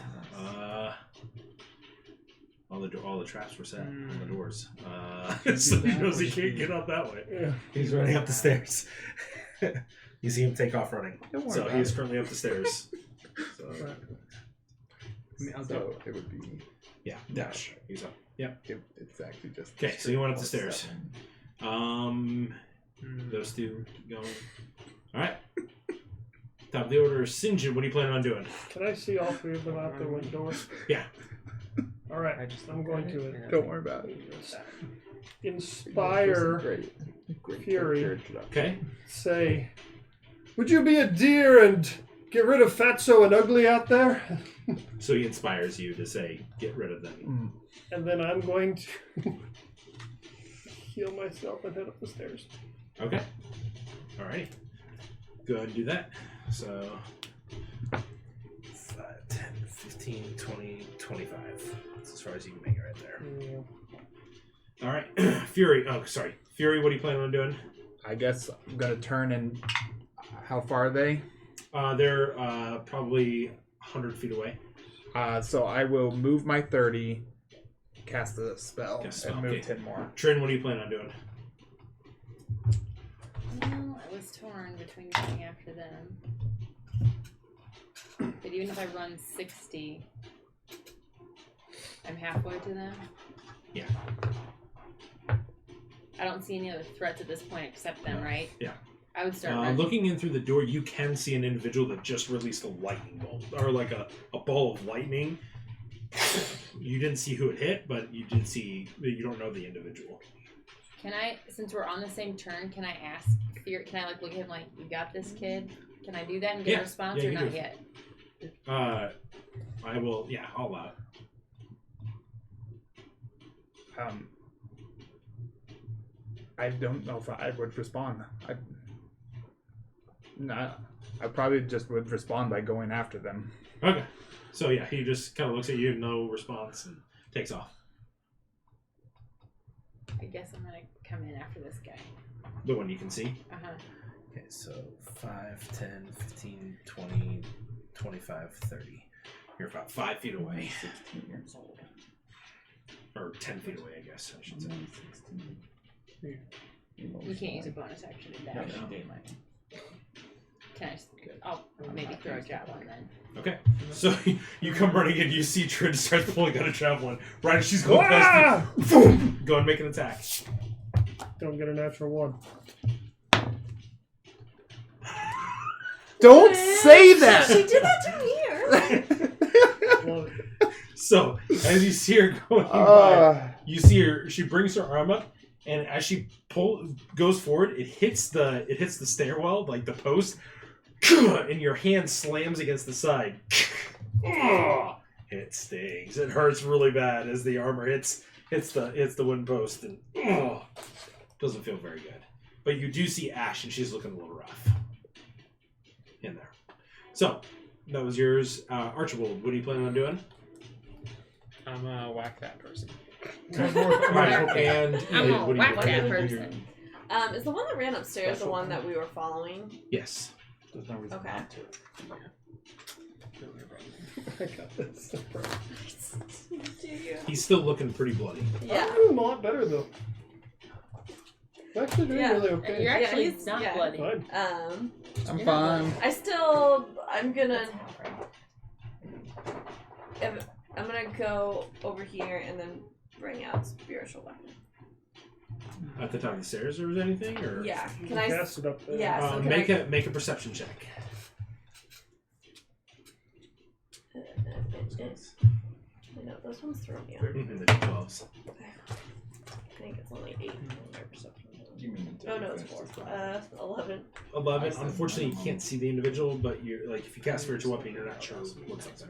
All the traps were set on the doors. So he knows he can't get up that way. Yeah. He's running up the stairs. You see him take off running. Don't worry So about he is it. currently up the stairs. So, So it would be. yeah, dash. He's up. Yep. It's actually just. Okay, so you went up the plus stairs. 7. Those two keep going. All right. Top of the order is St. John. What are you planning on doing? Can I see all three of them out the window? Yeah. All right, I'm going to Don't worry about it. inspire Great Fury. character introduction. Okay. Say, would you be a dear and get rid of Fatso and Ugly out there? So he inspires you to say, get rid of them. And then I'm going to heal myself and head up the stairs. Okay. All right. Go ahead and do that. So 5, 10, 15, 20, 25. That's as far as you can make it right there. Yeah. All right. Fury. Oh, sorry. Fury, what are you planning on doing? I guess I'm gonna turn and. How far are they? They're probably 100 feet away. So I will move my 30 cast the spell Cast and spell, move okay. 10 more. Trin, what do you plan on doing? Well, I was torn between going after them. But even if I run 60, I'm halfway to them. Yeah. I don't see any other threats at this point except them, right? Yeah. I would start running. Looking in through the door, you can see an individual that just released a lightning bolt, or like a ball of lightning. You didn't see who it hit, but you did see. You don't know the individual. Can I, since we're on the same turn, can I ask Fear? Can I like look at him like, "You got this, kid"? Can I do that and get a response, or you not do. yet? I will. Yeah, I'll allow it. I don't know if I would respond. I probably just would respond by going after them. Okay. So yeah, he just kind of looks at you, no response, and takes off. I guess I'm gonna come in after this guy. The one you can see. Uh-huh. Okay, so 5, 10, 15, 20, 25, 30. You're about 5 feet away. 16 years old. Or 10 feet away, I guess I should say. You can't use a bonus action to dash. No. Can I? I'll maybe throw a javelin then. Okay. So you come running in, you see Trin starts pulling out a javelin. Right as she's going past you, boom! Go and make an attack. Don't get a natural 1. Don't say that! She did that to me. Love it. So as you see her going by, you see her. She brings her arm up, and as she goes forward, it hits the stairwell, like the post, and your hand slams against the side. It stings. It hurts really bad as the armor hits the wooden post, and doesn't feel very good. But you do see Ash, and she's looking a little rough in there. So that was yours, Archibald. What are you planning on doing? I'm gonna whack that person. Right, and I'm gonna what are you whack planning that on doing? person. Is the one that ran upstairs the one that we were following? Yes. There's no reason Okay. not to. I got this. Do you? He's still looking pretty bloody. Yeah. I'm doing a lot better though. I'm actually doing Yeah. really okay. You're actually he's- not yeah. bloody. Fine. I'm You're not fine. I'm gonna go over here and then bring out spiritual weapon. At the top of the stairs, or was anything? Or Yeah. You Can I? cast it up there. Yeah. So can make a perception check. I know those ones throw me off. Mm-hmm, the 12s. I think it's only 8. You mean Oh no, it's 4. 11. 11. Unfortunately, you can't see the individual, but you're like, if you cast spiritual weapon, you're not sure what's up there.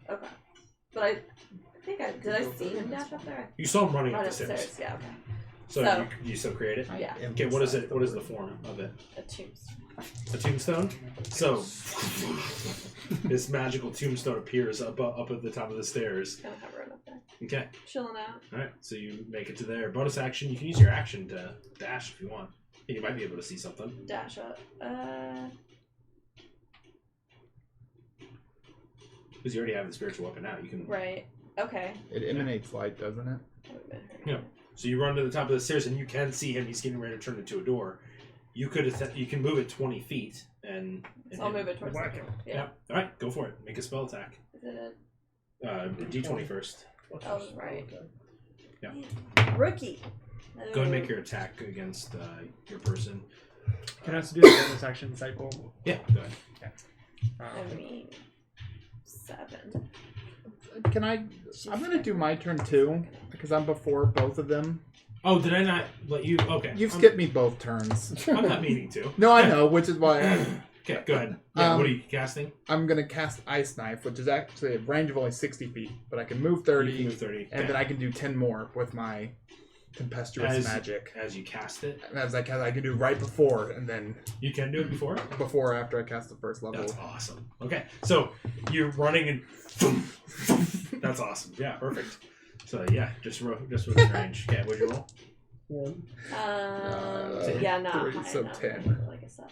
Okay. But I think did I see him dash up there? You saw him running Right up the stairs. Yeah. Okay. So, So- you still create it? Yeah. Okay, what is it? What is the form of it? A tombstone. A tombstone? So, this magical tombstone appears up at the top of the stairs. Kind of hovering up there. Okay. Chilling out. Alright, so you make it to there. Bonus action, you can use your action to dash if you want. And you might be able to see something. Dash up. Because you already have the spiritual weapon out. You can. Right. Okay. It emanates light, doesn't it? Yeah. So you run to the top of the stairs and you can see him. He's getting ready to turn into a door. You can move it 20 feet and. So I'll move it towards Whack the him. door. Yeah. All right, go for it. Make a spell attack. Is it D20 first. Oh, right. Yeah. Rookie. Go ahead and make your attack against your person. Can I also do the bonus action cycle? Yeah. Go ahead. I mean, 7. Can I? I'm gonna do my turn too because I'm before both of them. Oh, did I not let you? Okay. You've skipped me both turns. I'm not meaning to. No, I know, which is why. Okay, go ahead. Yeah, what are you casting? I'm gonna cast Ice Knife, which is actually a range of only 60 feet, but I can move 30, You can move 30. and Okay. then I can do 10 more with my tempestuous magic. As you cast it, And as I can do right before, and then you can do it before. before or after I cast the first level. That's awesome. Okay, so you're running and that's awesome. Yeah, perfect. So yeah, just within range. Okay, what'd you roll? 1. Yeah, not 3, high so enough. 10. Like a 7.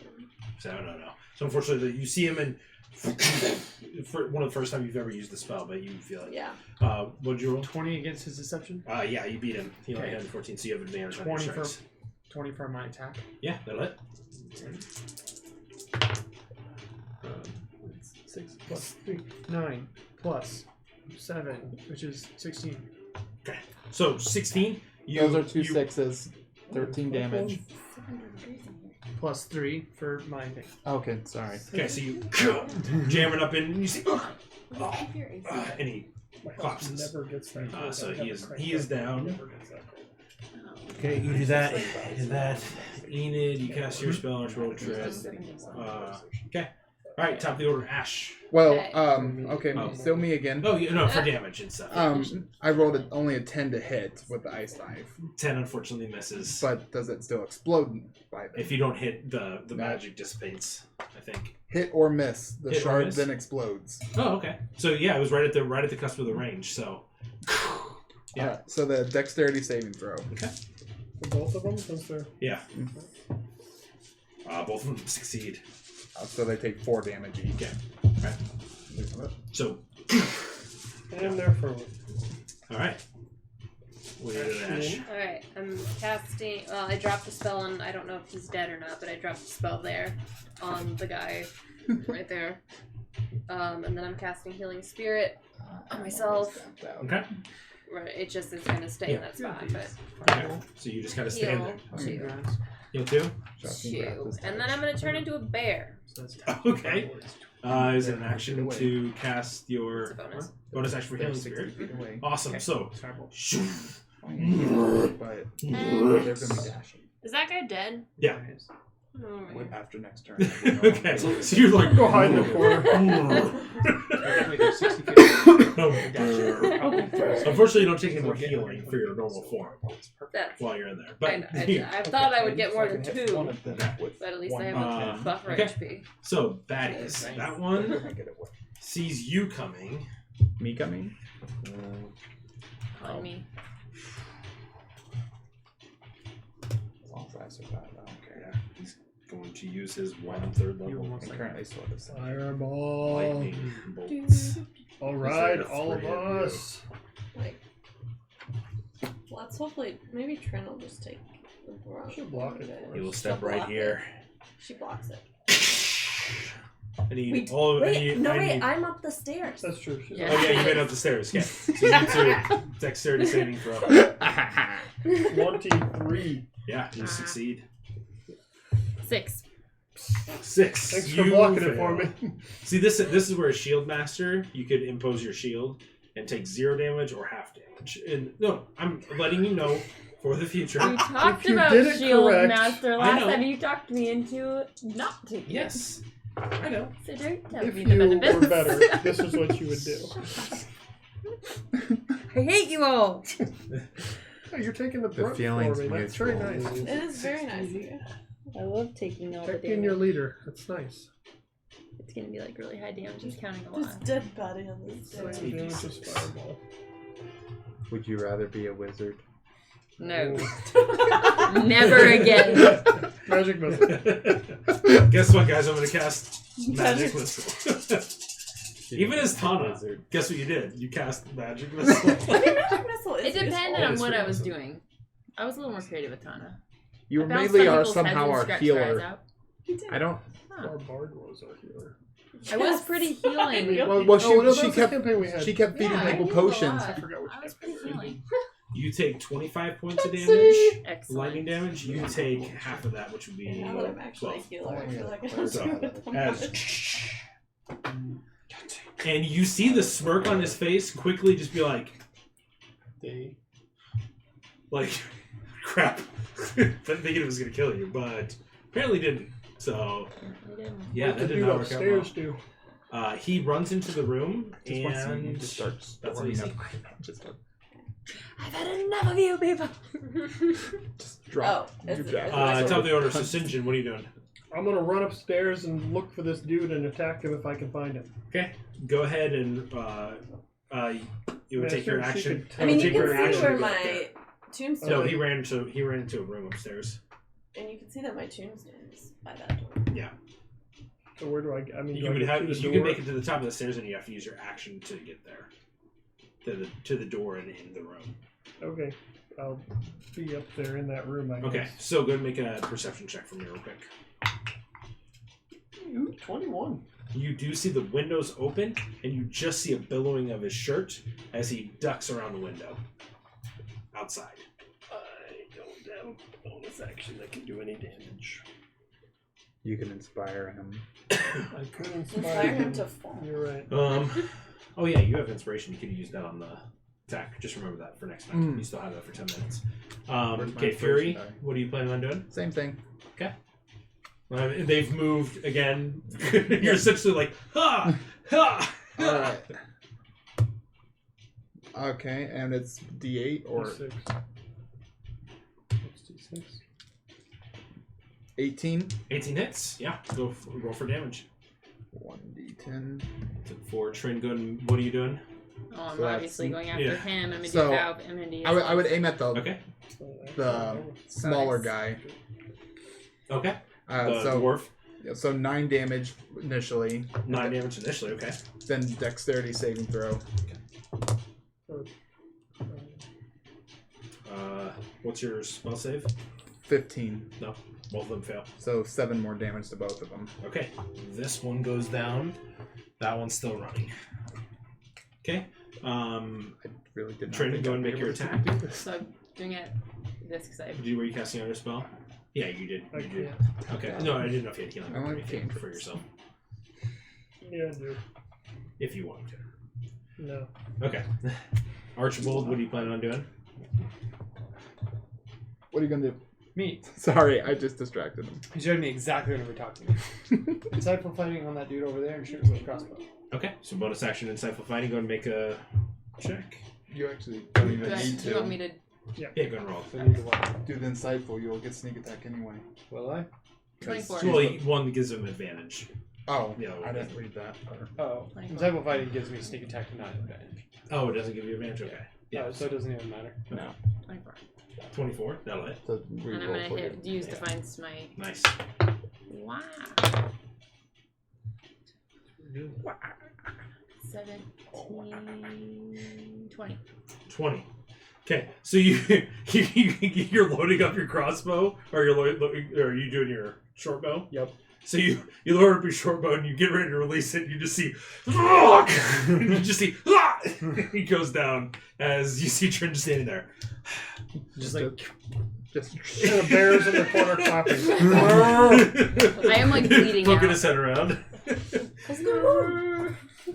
So no. So unfortunately, you see him and for one of the first time you've ever used the spell, but you feel it. Yeah. What did you roll? 20 against his deception. Yeah, you beat him. He only had 14, so you have advantage on your 20 for strikes. 20 for my attack. Yeah, that'll hit. 6 plus 3, 9 plus 7, which is 16. Okay. So 16. Those are 2 6s. 13 damage. Plus 3 for my thing. Okay, sorry. Okay, so you jam it up in, and you see, and he collapses. Never gets that. So he is down. Okay, you do that. Enid, you cast your spell, roll trip. Okay. All right, top of the order, Ash. Well, okay, still me again. Oh, no, for damage and stuff. I rolled only a 10 to hit with the ice knife. 10 unfortunately misses. But does it still explode by then? If you don't hit, the magic dissipates, I think. Hit or miss. The Hit or shard miss? then explodes. Oh, okay. So yeah, it was right at the cusp of the range. So yeah. Alright, so the dexterity saving throw. Okay. For both of them, since they're Yeah. Both of them succeed. So they take 4 damage each. Okay. Right. So. and they're frozen. All right. What are you doing, Ash? Alright, I'm casting. Well, I dropped the spell on. I don't know if he's dead or not, but I dropped the spell there on the guy right there. And then I'm casting Healing Spirit on myself. Okay. Right, it just is going to stay in that spot. But Okay. So you just gotta stand there. Heal 2. Heal 2. 2. And then I'm going to turn into a bear. Okay. Is it an action to cast your It's a bonus. bonus action for Healing Spirit? Awesome. So. But they're going to be dashing. Is that guy dead? Yeah. Alright. After next turn. Okay. So you're like, Go hide in the corner. Unfortunately, you don't take any more healing for your normal form while you're in there. But I thought I would get more than 2, but at least I have a buffer okay. HP. So baddies, that one sees you coming. Me coming? On me. As long as I survive, I don't care. Yeah, he's going to use his 1/3 level. I'm currently sort of Fireball. Lightning bolts. All right, all of us. Like, let's hopefully maybe Trin will just take the brunt. She'll block it. He will step She'll right block here. She blocks it. I need Wait, all of wait, it. I'm up the stairs. That's true. Oh yeah, you made it up the stairs. Okay. So you need to dexterity saving throw. 23. Yeah, you succeed. 6. 6. Thanks for blocking it for me. See, this is where a shield master, you could impose your shield and take 0 damage or half damage. And no, I'm letting you know for the future. We talked you about did it Shield correct- Master I last know. time. You talked me into not taking it. Yes, I know. So don't tell If me you the benefits. were better, this is what you would do. I hate you all. Oh, you're taking the brunt feeling's for me. That's very mutual. nice. It is very nice of you. I love taking all the Pick being your damage. leader. That's nice. It's gonna be like really high damage. Just counting a Just lot. dead body on the stairs. Same damage as fireball. Would you rather be a wizard? No. Never again. Magic missile. Guess what, guys? I'm going to cast Magic Missile. Even as Tana, guess what you did? You cast Magic Missile. I mean, magic missile is It depended on it's what I pretty was awesome. doing. I was a little more creative with Tana. You I bounced mainly some are people's somehow heads and our scratched their eyes healer. out. I don't. Our bard was our healer. I was pretty healing. Well, Oh, no, that she was the kept campaign we had. she kept feeding Yeah, I people healed a potions. lot. I forgot which I was campaign pretty we healing. You take 25 points of damage. Excellent. Lightning damage. You take half of that, which would be Now that I'm actually a 12. healer, I feel like I'm So, doing it. and you see the smirk on his face quickly just be like, crap. Thinking it was going to kill you, but apparently didn't. So, yeah, What that the did dude not work out well. upstairs do? He runs into the room Just once and you just starts. that's what you see. I've had enough of you people. Just drop. Oh, it's- your it's- jacket. Top of the order. So, Sinjin, what are you doing? I'm gonna run upstairs and look for this dude and attack him if I can find him. Okay, go ahead and you would take your Master, she action. could I mean, you take your can see action. where my tombstone No, is. he ran into a room upstairs. And you can see that my tombstone is by that door. Yeah. So where do I? I mean, You can make it to the top of the stairs, and you have to use your action to get there, to the door and in the room. Okay, I'll be up there in that room. I guess. Okay, so go and make a perception check for me real quick. Ooh, 21. You do see the windows open, and you just see a billowing of his shirt as he ducks around the window outside. I don't have a bonus action that can do any damage. You can inspire him. I could Inspire him to fall. You're right. Oh yeah, you have inspiration. You could use that on the attack. Just remember that for next time. You still have that for 10 minutes. Okay, Fury, what are you planning on doing? Same thing. Okay. They've moved again. You're essentially like, ha! Ha! Alright. Okay, and it's D8 or... D6. What's D6? 18. 18 hits. Yeah, roll for damage. 1d10. For Trin, what are you doing? Oh, I'm So obviously that's- going after yeah. him. I'm gonna So, do Vow of Enmity. I would aim at the Okay. smaller guy. Okay. So dwarf. Yeah, so 9 damage initially. 9 damage initially, okay. Then dexterity saving throw. What's your spell save? 15. No, both of them fail. So 7 more damage to both of them. Okay, this one goes down. That one's still running. Okay. I really didn't. Trin, go and make your attack. So I'm doing it this because I. Were you casting another spell? Yeah, you did. I You did. can't. Okay. No, I didn't know if you had healing I or want anything for cantrips. yourself. Yeah, I do. If you want to. No. Okay. Archibald, what are you planning on doing? What are you gonna do? Me. Sorry, I just distracted him. He showed me exactly what we're talking about. Insightful fighting on that dude over there and shoot him with a crossbow. Okay, so bonus action, insightful fighting. Go and make a check. You actually don't even need Do you want me to. to? Yeah, go and roll. So neither one. Do the insightful, you'll get sneak attack anyway. Will I? 24. Well, one gives him advantage. Oh, The other one I didn't doesn't. read that. Oh. 24. Insightful fighting gives me sneak attack and not advantage. Oh, it doesn't give you advantage? Okay. Yeah, Oh, so it doesn't even matter. No. 24. 24. That'll hit. So And I'm re-roll gonna for hit you. use Divine Smite. Nice. Wow. 17, 20. 20. Okay, so you're loading up your crossbow, or or are you doing your short bow? Yep. So you load up your short bow and you get ready to release it. And you just see, and you just see, he goes down as you see Trin standing there. Just like. Just And the bears in the corner clapping. I am like bleeding poking out. his head around.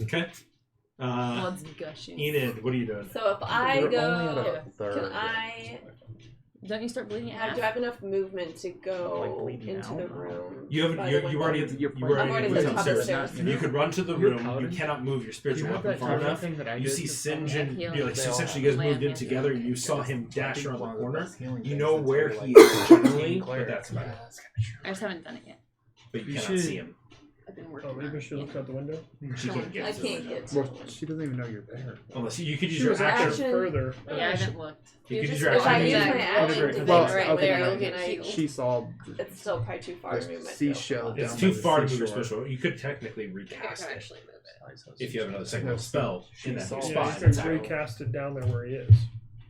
Okay. Well, it's gushing. Enid, what are you doing? So if I You're go, only at a third. can I? Don't you start bleeding at Do I have enough movement to go Like bleeding into out? the room? You haven't. by You the you already. window? You were I'm already already at the top of the upstairs. stairs. You could run to the You're room. You paladin? cannot move your spiritual You have weapon that far type of enough. thing that I You did see just Sinjin. heal. You like They so all essentially have you guys land moved in hands together. on. You saw him dash think around the one of the corner. best healing You things know that's where really, he like, is generally, but cleric. that's about it. I just haven't done it yet. But you You cannot should- see him. I've been working Oh, on maybe it. she looked out the window. She can't get I to the can't window. get to Well, it. she doesn't even know you're there. Unless you could use She your was action. actually further. Yeah, I haven't looked. You could use Just- your if I action. use my Well, action to well, be right okay, there, no, can I? she saw It's still probably too far to the move my seashell. It's down too by the far to move your seashore. special. You could technically I think I recast can it actually move it. if you have another second No, spell she in that saw new it. Yeah, spot. you can recast it down there where he is.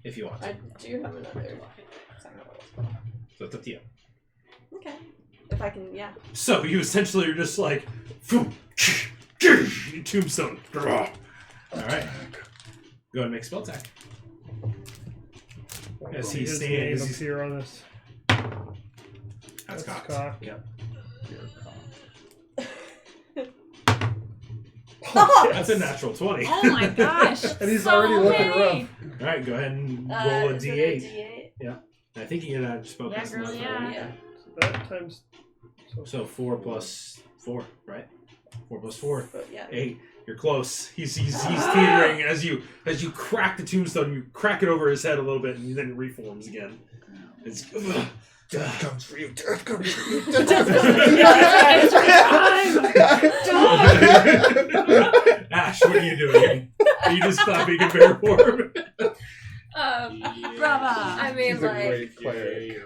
If you want to. I do have another. So it's up to you. Okay. If I can, yeah. So you essentially are just like tombstone. Alright. Go ahead and make a spell attack. As he His stands, name he's- appear on this. That's cocked. cocked. Yep. Oh, That's a natural 20. Oh my gosh! And he's so already looking many. rough. Alright, go ahead and roll a Is it d8. D8? I think you can spell Yeah, cast girl, enough, yeah. right? Yeah. That times. So 4 plus 4, right? 4 plus 4. But yeah. 8. You're close. He's teetering as you crack the tombstone. You crack it over his head a little bit, and then it reforms again. It's Death comes for you. Death comes for you. Ash, what are you doing? Are you just clapping in bear form? Brava. I mean, She's a like, great cleric.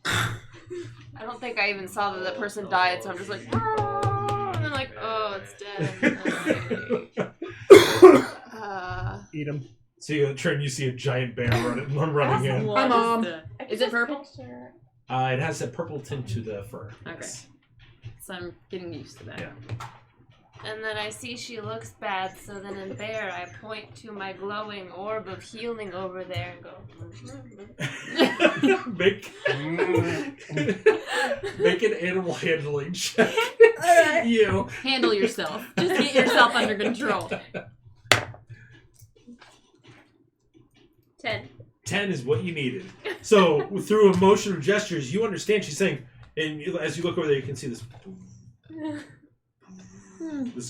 I don't think I even saw that person died, so I'm just like, "Ah." it's dead. Eat him. So you turn, you see a giant bear running in. Hi, Mom. Is it purple? It has a purple tint to the fur. Okay. Yes. So I'm getting used to that. Yeah. And then I see she looks bad, so then in bear I point to my glowing orb of healing over there and go. Make an animal handling check. Alright. You handle yourself. Just get yourself under control. 10. 10 is what you needed. So through emotional gestures, you understand she's saying, and as you look over there, you can see this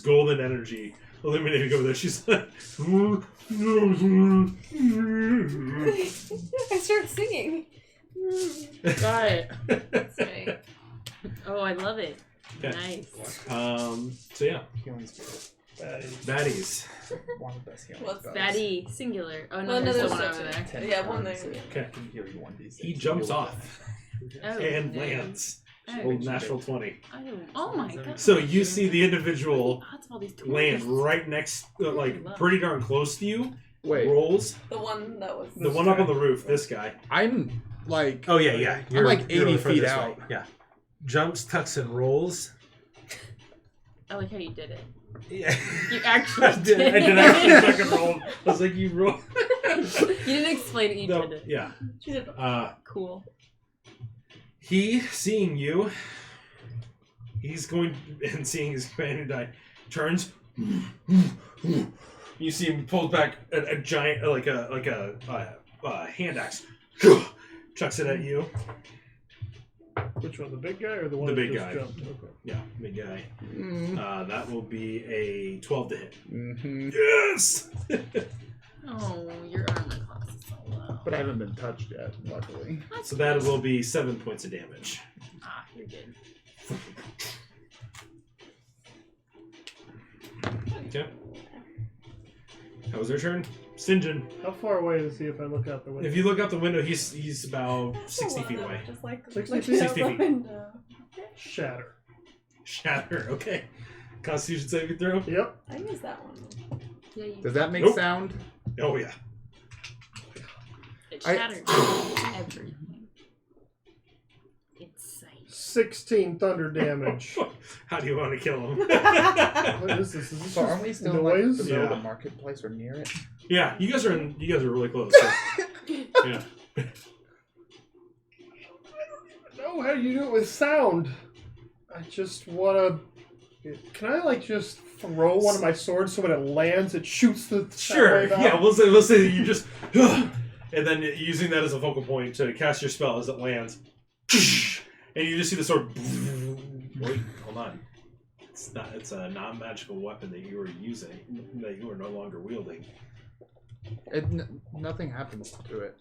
golden energy illuminating over there. She's like, I start singing. Got it. That's right. Oh, I love it. Okay. Nice. So yeah. Healing spirit. Baddies. One of the best healing What's spells. Baddie, singular. Oh no, Well, no, there's there's one still over two. there. Yeah, one there. Okay. I can heal you 1d6. He jumps off Oh, and no. lands. Oh, Old natural 20. oh my god. So you see the individual Lots of all these land tools. right next, like pretty darn close to you. Wait. Rolls. The one that was. The one up on the roof. This guy. I'm like. Oh yeah. I'm like you're 80 further feet this out. way. Yeah. Jumps, tucks, and rolls. I like how you did it. Yeah. You actually I did actually fucking roll. I was like, you roll. You didn't explain it, you No, did it. yeah. She did. Cool. He, seeing you, he's going and seeing his companion die, turns. You see him pull back a giant, like a hand axe, chucks it at you. Which one, the big guy or the one The that big just guy. jumped? Okay. Yeah, big guy. That will be a 12 to hit. Mm-hmm. Yes! Oh, your armor class is so low. But I haven't been touched yet, luckily. So that will be 7 points of damage. Ah, you're good. Okay. That was their turn. St. John. How far away is he if I look out the window? If you look out the window, he's about 60 feet away. Just like 60 feet. 60 feet. Shatter. Shatter, okay. Constitution saving throw? Yep. I use that one. Yeah, Does that make Nope. sound? Oh, yeah. It I- shattered everything. It's safe. 16 thunder damage. How do you want to kill him? What is this? Is this So just aren't we still in like, noise? the middle of Yeah. the marketplace or near it? Yeah, you guys are really close. So. Yeah. No, how do you do it with sound? I just want to... Can I, like, just throw one of my swords so when it lands, it shoots the sound Sure. wave out? Yeah, we'll say that you just... And then using that as a focal point to cast your spell as it lands. And you just see the sword... Wait, hold on. It's a non-magical weapon that you were using, that you are no longer wielding. Nothing happens to it.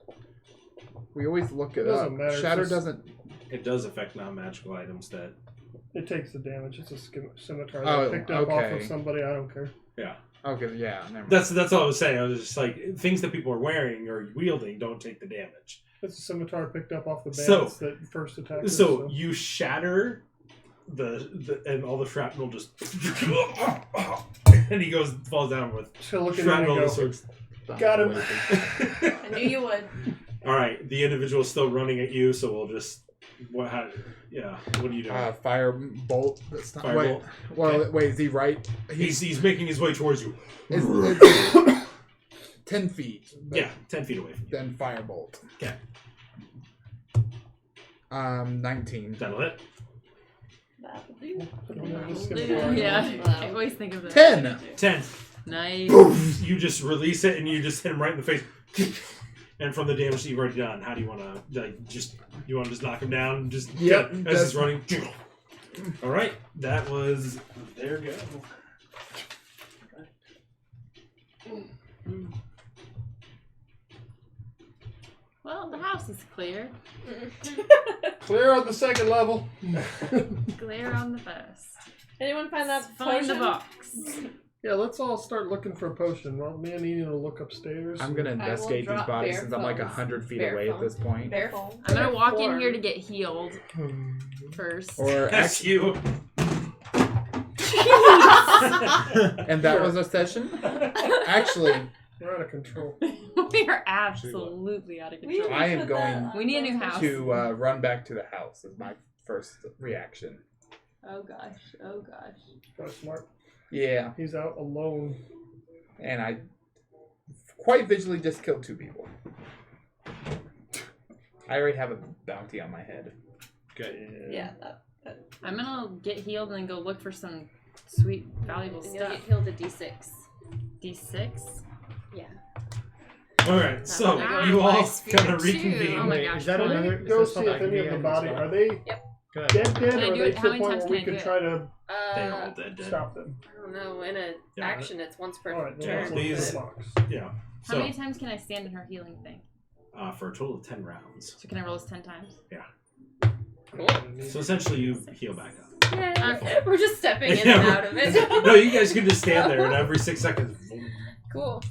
We always look it doesn't up. matter, it's Shatter just- doesn't... It does affect non-magical items that... It takes the damage. It's a scimitar that Oh, I picked up off okay. of somebody. I don't care. Yeah. Okay, yeah, never mind. That's all I was saying. I was just like, things that people are wearing or wielding don't take the damage. It's a scimitar picked up off the So- bandits that first attacked us, So you shatter the and all the shrapnel just... and he falls down with So look at him and shrapnel go, and swords. got him. I knew you would. All right, the individual is still running at you, so we'll just... What are you doing? Fire bolt. That's not... Fire wait, bolt. Well, Okay. wait, is he right? He's making his way towards you. It's 10 feet. Yeah, 10 feet away from you. Then firebolt. Okay. 19. That'll hit. That'll do. Yeah, I always think of that. 10! 10. Nice. You just release it and you just hit him right in the face. And from the damage that you've already done, how do you want to just knock him down? Just Yep, as he's running. All right, that was their go. Well, the house is clear. Clear on the second level. Clear on the first. Anyone find that Find the potion? box. Yeah, let's all start looking for a potion. Well, me and Ian will look upstairs. I'm gonna investigate these drop bodies bear since I'm like phones. 100 feet Bear away at phones. this point. Bear phone. I'm gonna walk in Form. here to get healed first. Or That's you. And that was our session? Actually, we're out of control. We are absolutely out of control. I am going We need a new house. to run back to the house as my first reaction. Oh gosh. Oh gosh. That's smart. Yeah. He's out alone. And I quite visually just killed 2 people. I already have a bounty on my head. Good. Yeah. I'm gonna get healed and then go look for some sweet, valuable And you'll stuff. get healed to D6. D6? Yeah. Alright, so That's you my all spirit kind of too. reconvene. Oh my Wait, gosh. is that fun. another? Go is this see called if any of the activity body as well? are they Go ahead. dead, Can I or are do they it? to How the many point times where we can I could do try to They're all dead. stop them? I don't know. In an Yeah. action, it's once per All right, Yeah, then turn. let's look these- in the box. Yeah. How So, many times can I stand in her healing thing? for a total of 10 rounds. So can I roll this 10 times? Cool. So essentially you heal back up. Okay. We're just stepping in Yeah, and out of it. No, you guys can just stand there and every 6 seconds. Boom, Cool.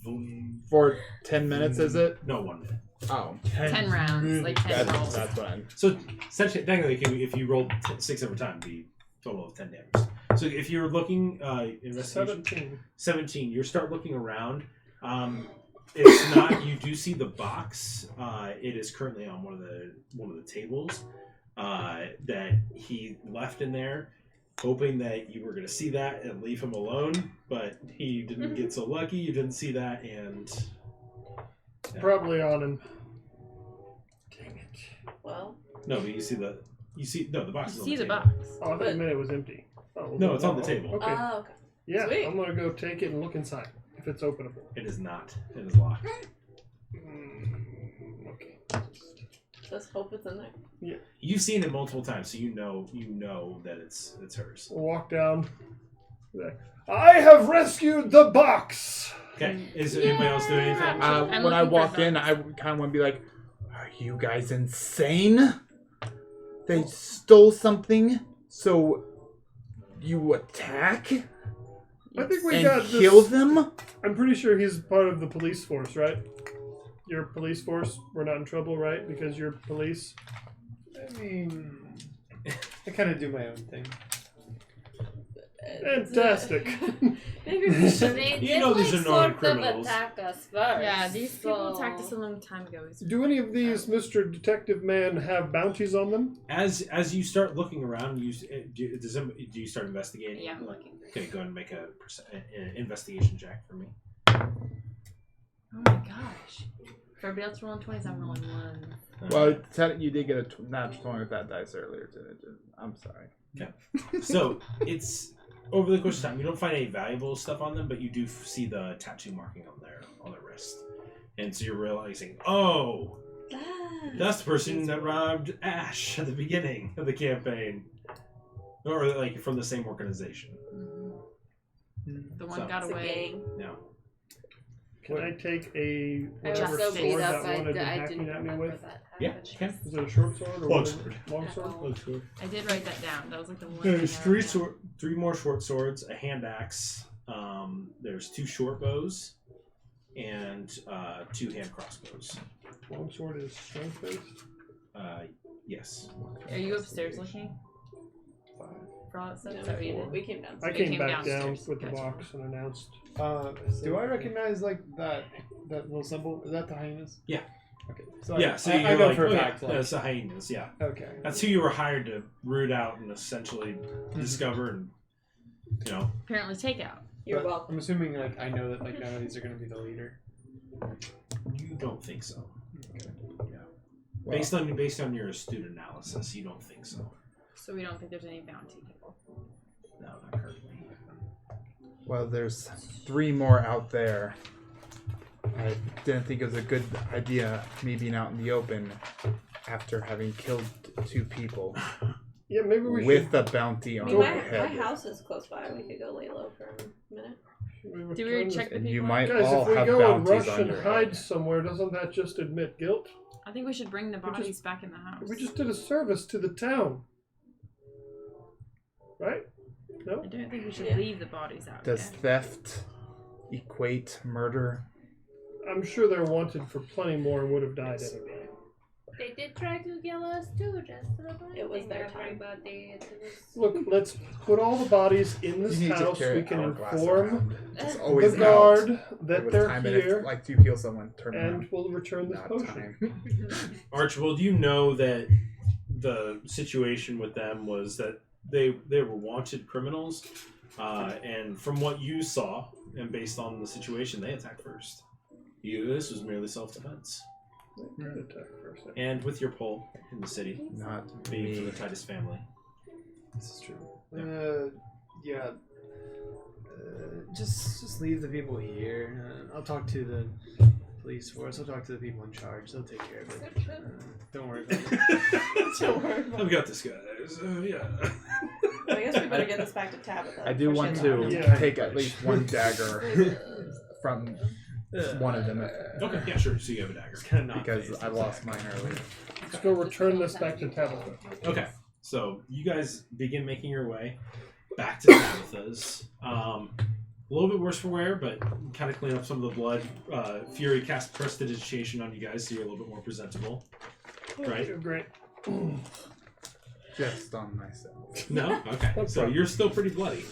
boom. For 10 minutes, is it? No, 1 minute. Oh. 10 rounds, like 10 rolls. That's what I'm... So essentially, technically, if you roll 6 every time, it'd be a total of 10 damage. So if you're looking, investigation 17, you start looking around. It's not. You do see the box. It is currently on one of the tables that he left in there, hoping that you were going to see that and leave him alone. But he didn't get so lucky. You didn't see that, and Probably on him. Well, no. But you see the box. You is on see the table. box. Oh, I thought you meant it was empty. Oh, No, it's on the table. Okay. okay. Yeah, Sweet. I'm gonna go take it and look inside if it's openable. It is not. It is locked. Okay. Let's hope it's in there. You've seen it multiple times, so you know that it's hers. We'll walk down. I have rescued the box. Okay. Is anybody else doing anything? I'm When I looking for walk in, box. I kind of want to be like, are you guys insane? They stole something, so you attack I think we and got this. kill them? I'm pretty sure he's part of the police force, right? Your police force. We're not in trouble, right? Because you're police. I mean, I kind of do my own thing. Fantastic. Maybe we should. They You did, know these like, are known sort of criminals. attack us first. Yeah, these people so- attacked us a long time ago. Do any of these, Mr. Detective Man, have bounties on them? As you start looking around, do you start investigating? Yeah, I'm looking. Okay, go ahead and make an investigation check for me. Oh my gosh. For everybody else rolling 20s, I'm rolling 1. Well, you did get a natural 20 with that dice earlier. I'm sorry. So it's over the course of time. You don't find any valuable stuff on them, but you do see the tattoo marking on their wrist, and so you're realizing, oh, that's the person that robbed Ash at the beginning of the campaign, or like from the same organization. The one So- got It's a away. gang. No. Can I take a I was whatever so sword beat that up, one had been I hacking didn't at me remember with? that. Yeah, happened. you can. Is it a short sword or Long what is sword. it? Long sword? I did write that down. That was like the one. There's thing I wrote down. three more short swords, a hand axe. There's 2 short bows, and 2 hand crossbows. Long sword is strength based. Yes. Are you upstairs looking? For all that stuff? No, Is that what you did? we came down. I You came came back down downstairs. with the Gotcha. box and announced. Do I recognize like that little symbol? Is that the hyenas? Yeah. Okay. So Yeah, so I you're know like, for a oh, yeah, fact. Like, that's the hyenas, yeah. okay. That's who you were hired to root out and essentially discover and, Apparently takeout. You're But welcome. I'm assuming like I know that like none of these are going to be the leader. you don't think so. Okay. Yeah. Based on your astute analysis, you don't think so. So we don't think there's any bounty people. No, not currently. Well, there's 3 more out there. I didn't think it was a good idea me being out in the open after having killed 2 people Yeah, maybe we with a bounty I on mean, my my head. house is close by. We could go lay low for a minute. should. Do we check the And people? you might Guys, all if we have go and bounties rush on and your hide head. somewhere, doesn't that just admit guilt? I think we should bring the We just- bodies back in the house. We just did a service to the town. Right? No? I don't think we should Yeah. leave the bodies out Does here. theft equate murder? I'm sure they're wanted for plenty more and would have died anyway. They did try to kill us too, just so It was their everybody. It was... Look, let's put all the bodies in You this need to house. carry We can hourglass inform around. It's the always guard out. that With they're time and here, if, like to heal someone, turn and around. we'll return this Not potion. time. Archibald, you know that the situation with them was that they were wanted criminals, and from what you saw, and based on the situation, they attacked first. This was merely self-defense. Attack first. And with your pull in the city, Not being for me. the Titus family. This is true. Yeah. Just leave the people here. I'll talk to the police force. I'll talk to the people in charge. They'll take care of it. Don't worry about it. Don't worry about I've got this, guys. Yeah. I guess we better get this back to Tabitha. I do before want she to has Yeah. take at least one dagger from one of them Okay, yeah, sure. So you have a dagger. It's kind of because I lost mine earlier. Let's go return this back to Tabitha. Okay, so you guys begin making your way back to Tabitha's. A little bit worse for wear, but kind of clean up some of the blood. Fury cast prestidigitation on you guys, so you're a little bit more presentable. Right? Great. Just on myself. No? Okay. So you're still pretty bloody.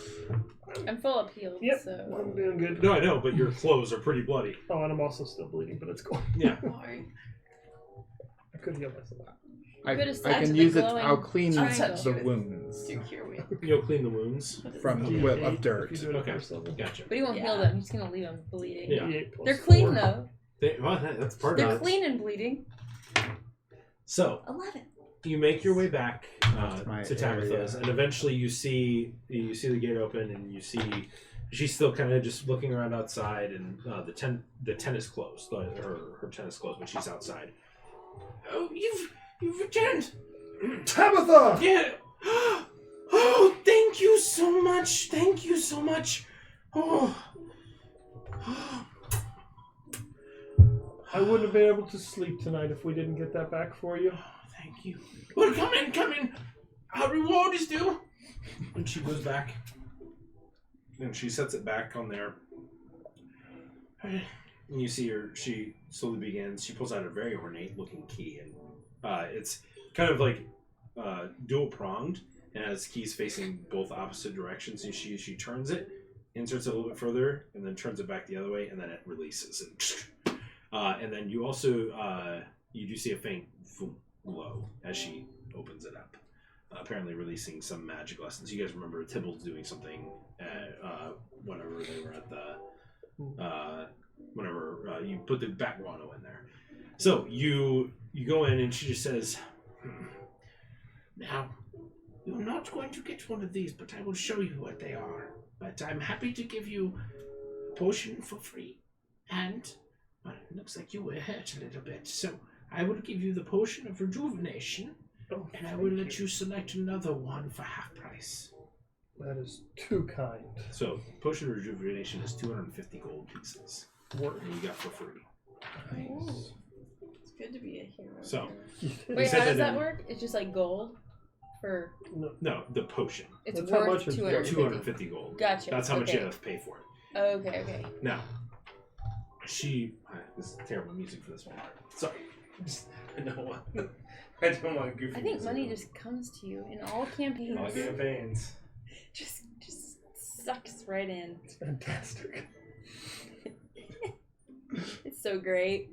I'm full of heals, Yep, so... I'm doing good. No, I know, but your clothes are pretty bloody. Oh, and I'm also still bleeding, but it's cool. Yeah. Why? I could heal myself. I Could have said can the use it. glowing I'll clean triangle. the wounds Do cure me. You'll clean the wounds. from Yeah, of dirt. If you do it at Okay. first level. Gotcha. But he won't heal Yeah. them. He's gonna leave them bleeding. Yeah. D8 plus They're clean 4. though. Well, that's part They're of it. clean and bleeding. So, 11. you make your way back My to Tabitha's, area. and eventually you see the gate open, and you see she's still kind of just looking around outside, and the tent is closed. Her tent is closed, but she's outside. Oh, you've returned. Tabitha! Yeah. Oh, thank you so much. Thank you so much. Oh. I wouldn't have been able to sleep tonight if we didn't get that back for you. Thank you. Well, come in, come in. Our reward is due. And she goes back, and she sets it back on there. And you see her. She slowly begins. She pulls out a very ornate-looking key, and it's kind of like dual pronged, and has keys facing both opposite directions. And she turns it, inserts it a little bit further, and then turns it back the other way, and then it releases. And then you also you do see a faint glow as she opens it up, apparently releasing some magic lessons. You guys remember Tybalt's doing something whenever they were at the whenever you put the bat guano in there. So you go in, and she just says, Now, you're not going to get one of these, but I will show you what they are. But I'm happy to give you a potion for free. And, well, it looks like you were hurt a little bit. So, I will give you the potion of rejuvenation, Oh, and I will let you select another one for half price. That is too kind. so potion of rejuvenation is 250 gold pieces, Work. and you got for free. Nice. It's good to be a hero. So Wait, said how does that that in- work? It's just like gold for... no, the potion, It's That's how worth much it's 250. 250 gold. Gotcha. That's how much you okay. have to pay for it. Okay, okay. Now, this is terrible music for this one. Sorry. I don't want goofy I think music. money just comes to you in all campaigns. All campaigns. Just sucks right in. It's fantastic. It's so great.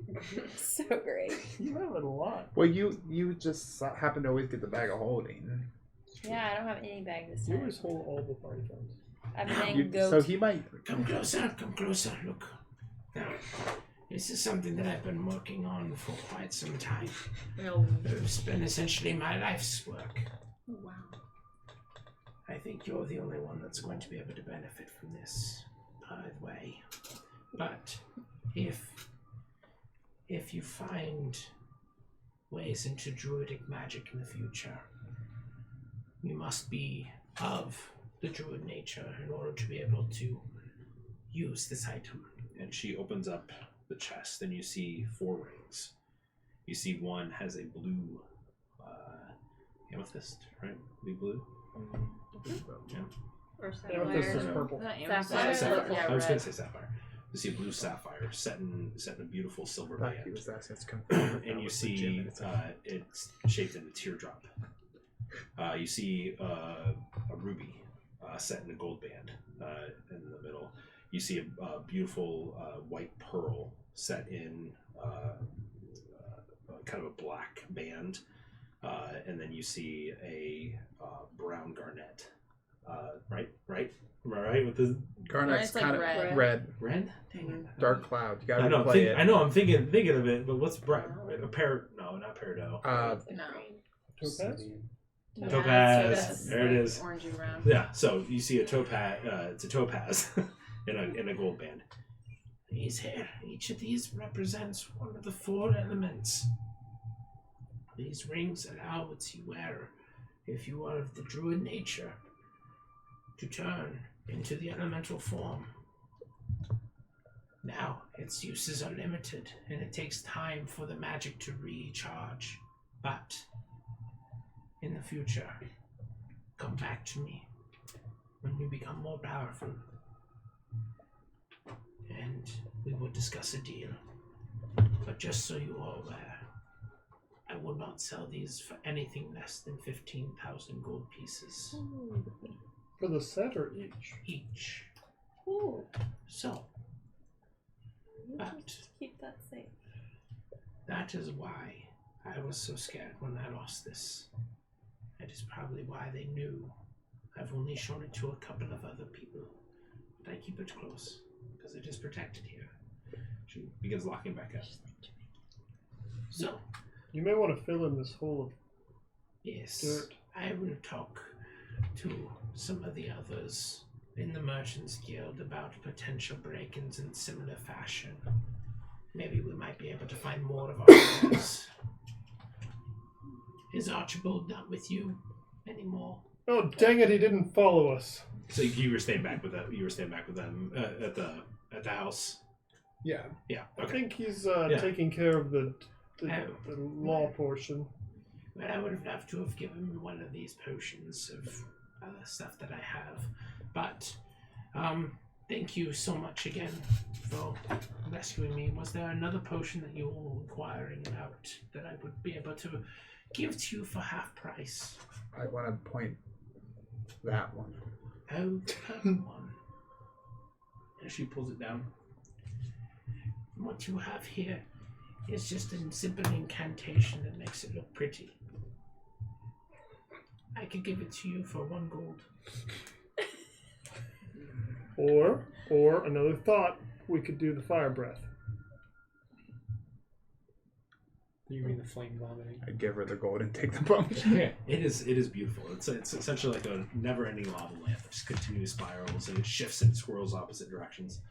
So great. You have it a lot. Well, you just happen to always get the bag of holding. Yeah, I don't have any bag this You time. always hold all the party funds. I've been saying goat. So he might. Come closer, look. Now, this is something that I've been working on for quite some time. Oh, It's been essentially my life's work. wow. I think you're the only one that's going to be able to benefit from this, by the way. But if you find ways into druidic magic in the future, you must be of the druid nature in order to be able to use this item. And she opens up the chest, and you see 4 rings. You see one has a blue amethyst, right? Big blue. Yeah. Or Amethyst is sapphire. purple. Sapphire. Sapphire. Yeah, I was red. going to say sapphire. You see a blue sapphire set in a beautiful silver He band. was asking us to confirm if And that you was see legitimate. it's shaped in a teardrop. You see a ruby set in a gold band in the middle. You see a beautiful white pearl set in kind of a black band. And then you see a brown garnet. Right? Am I right with the Garnet's Garnet's like kind of red. red. red? Dang it. Dark cloud. You gotta I know. replay it. I know. I'm thinking of it, but what's bright? No, not peridot. No. Topaz? Topaz. There it is. Orangey brown. Yeah. So you see a topaz. It's a topaz in a gold band. These here, each of these represents one of the 4 elements. These rings allow its wearer, if you are of the druid nature, to turn into the elemental form. Now, its uses are limited, and it takes time for the magic to recharge. But, in the future, come back to me when you become more powerful, and we will discuss a deal. But just so you are aware, I will not sell these for anything less than 15,000 gold pieces. For the set or each? Each. Ooh. So, You But- just keep that safe. that is why I was so scared when I lost this. That is probably why they knew. I've only shown it to a couple of other people, but I keep it close because it is protected here. She begins locking back up. So, You may want to fill in this hole of yes, dirt. I will talk to some of the others in the Merchants Guild about potential break-ins in similar fashion. Maybe we might be able to find more of our brothers. Is Archibald not with you anymore? Oh, dang it, he didn't follow us. So you were staying back with them. You were staying back with them at the house. Yeah. Yeah. I Okay. think he's Yeah. taking care of the Oh. law portion. Well, I would have loved to have given him one of these potions of other stuff that I have. But, thank you so much again for rescuing me. Was there another potion that you were inquiring about that I would be able to give to you for half price? I want to point that one. Oh, that one. And she pulls it down. What you have here is just a simple incantation that makes it look pretty. I could give it to you for 1 gold. Or another thought, we could do the fire breath. You mean the flame vomiting? I'd give her the gold and take the punch. Yeah, it is beautiful. It's essentially like a never-ending lava lamp. It just continuous spirals and it shifts and swirls opposite directions.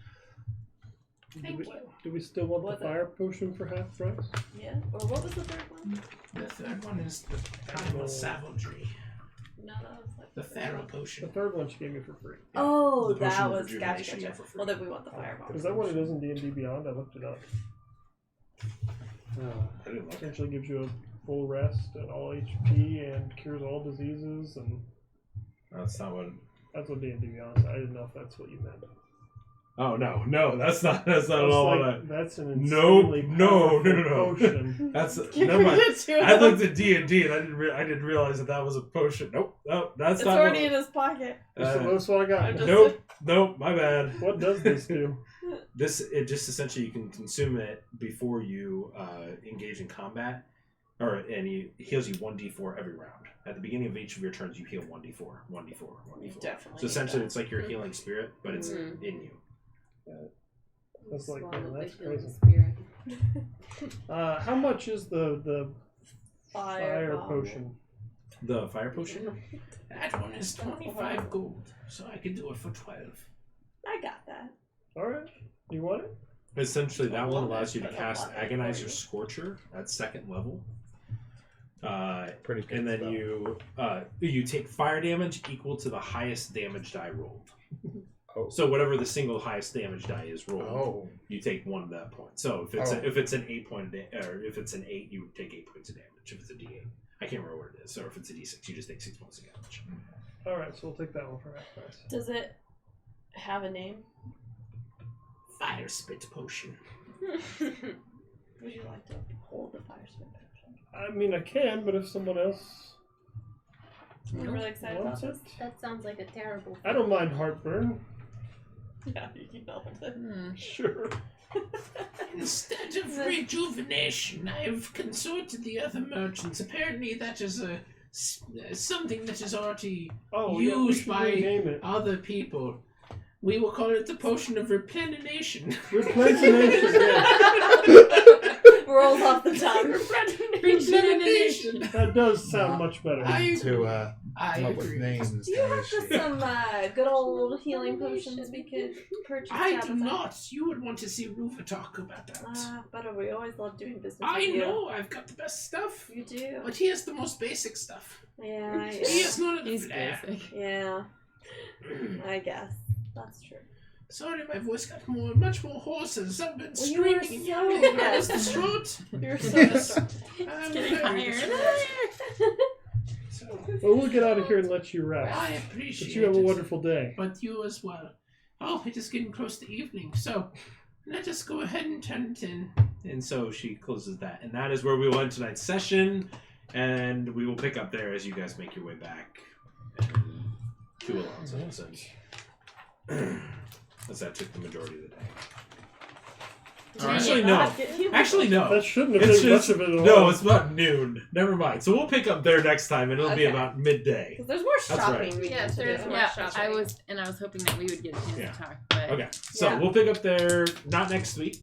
Do we still want What the fire potion for half price? Yeah. Or what was the third one? The third one is the primal savagery. No, that was like The Pharaoh The potion. third one she gave me for free. Oh, The potion that of was gotcha. rejuvenation you Gotcha. get for free. Well, then we want the fireball. Is that what it is in D&D Beyond? I looked it up. I didn't look. Essentially gives you a full rest and all HP and cures all diseases, and That's not what. that's what D&D Beyond is. I didn't know if that's what you meant. Oh no, that's not at That's all. like, that's an Nope, insanely no. powerful potion. That's Give never mind. it to I him. looked at D&D and I didn't realize that was a potion. Nope, that's It's not. already in his pocket. That's what I got. I'm just- Nope, my bad. What does this do? It just essentially you can consume it before you engage in combat, and he heals you 1d4 every round. At the beginning of each of your turns, you heal 1d4, 1d4, 1d4. Definitely. So essentially, it's like your healing spirit, but it's in you. That's like, Swallow man, the that's healing crazy. spirit. How much is the fire Fireball. potion? The fire potion. That one is 25 gold, so I could do it for 12. I got that. All right, you want it? Essentially, that one allows you to I don't cast want it Agonize for Your you. Scorcher at 2nd level. Pretty good. And then spell. you take fire damage equal to the highest damage die rolled. Oh. So whatever the single highest damage die is rolled, Oh. you take 1 of that point. So if it's Oh. if it's an 8 point or if it's an 8, you take 8 points of damage. If it's a D8, I can't remember what it is. So if it's a D6, you just take 6 points of damage. All right, so we'll take that one for half price. Does it have a name? fire spit potion. Would you like to hold the fire spit potion? I mean, I can, but if someone else I'm really excited about wants it, this. That sounds like a terrible. I don't mind heartburn. Yeah, you know it. Sure. Instead of rejuvenation, I've consulted the other merchants. Apparently, that is something that is already used by other people. We will call it the potion of replenination. Replenination, Rolls off the tongue. Replenination. That does sound much better. To come up with names. Do you have some good old healing potions we could purchase? I do not. You would want to see Rufa talk about that. But we always love doing business I with you. know. I've got the best stuff. You do. But he has the most basic stuff. Yeah. He has none of the flair. Yeah. I guess. That's true. Sorry, my voice got much more hoarse as I've been Well, you were streaming and so yelling good. as the throat. You're so Yes. It's getting higher. Well, we'll get out of here and let you rest. I appreciate But you have a it. wonderful day. But you as well. Oh, it is getting close to evening, so let us go ahead and turn it in. And so she closes that. And that is where we will end tonight's session. And we will pick up there as you guys make your way back to Alonso. As that took the majority of the day. Actually, no. Actually, no. That shouldn't have It's been just, much of it at all. no, it's about noon. Never mind. So we'll pick up there next time, and it'll be about midday. Because there's more That's shopping. right. We Yeah, need to there is do. more Yeah, shopping. I was hoping that we would get a chance Yeah. to talk, but Okay, so Yeah. we'll pick up there not next week.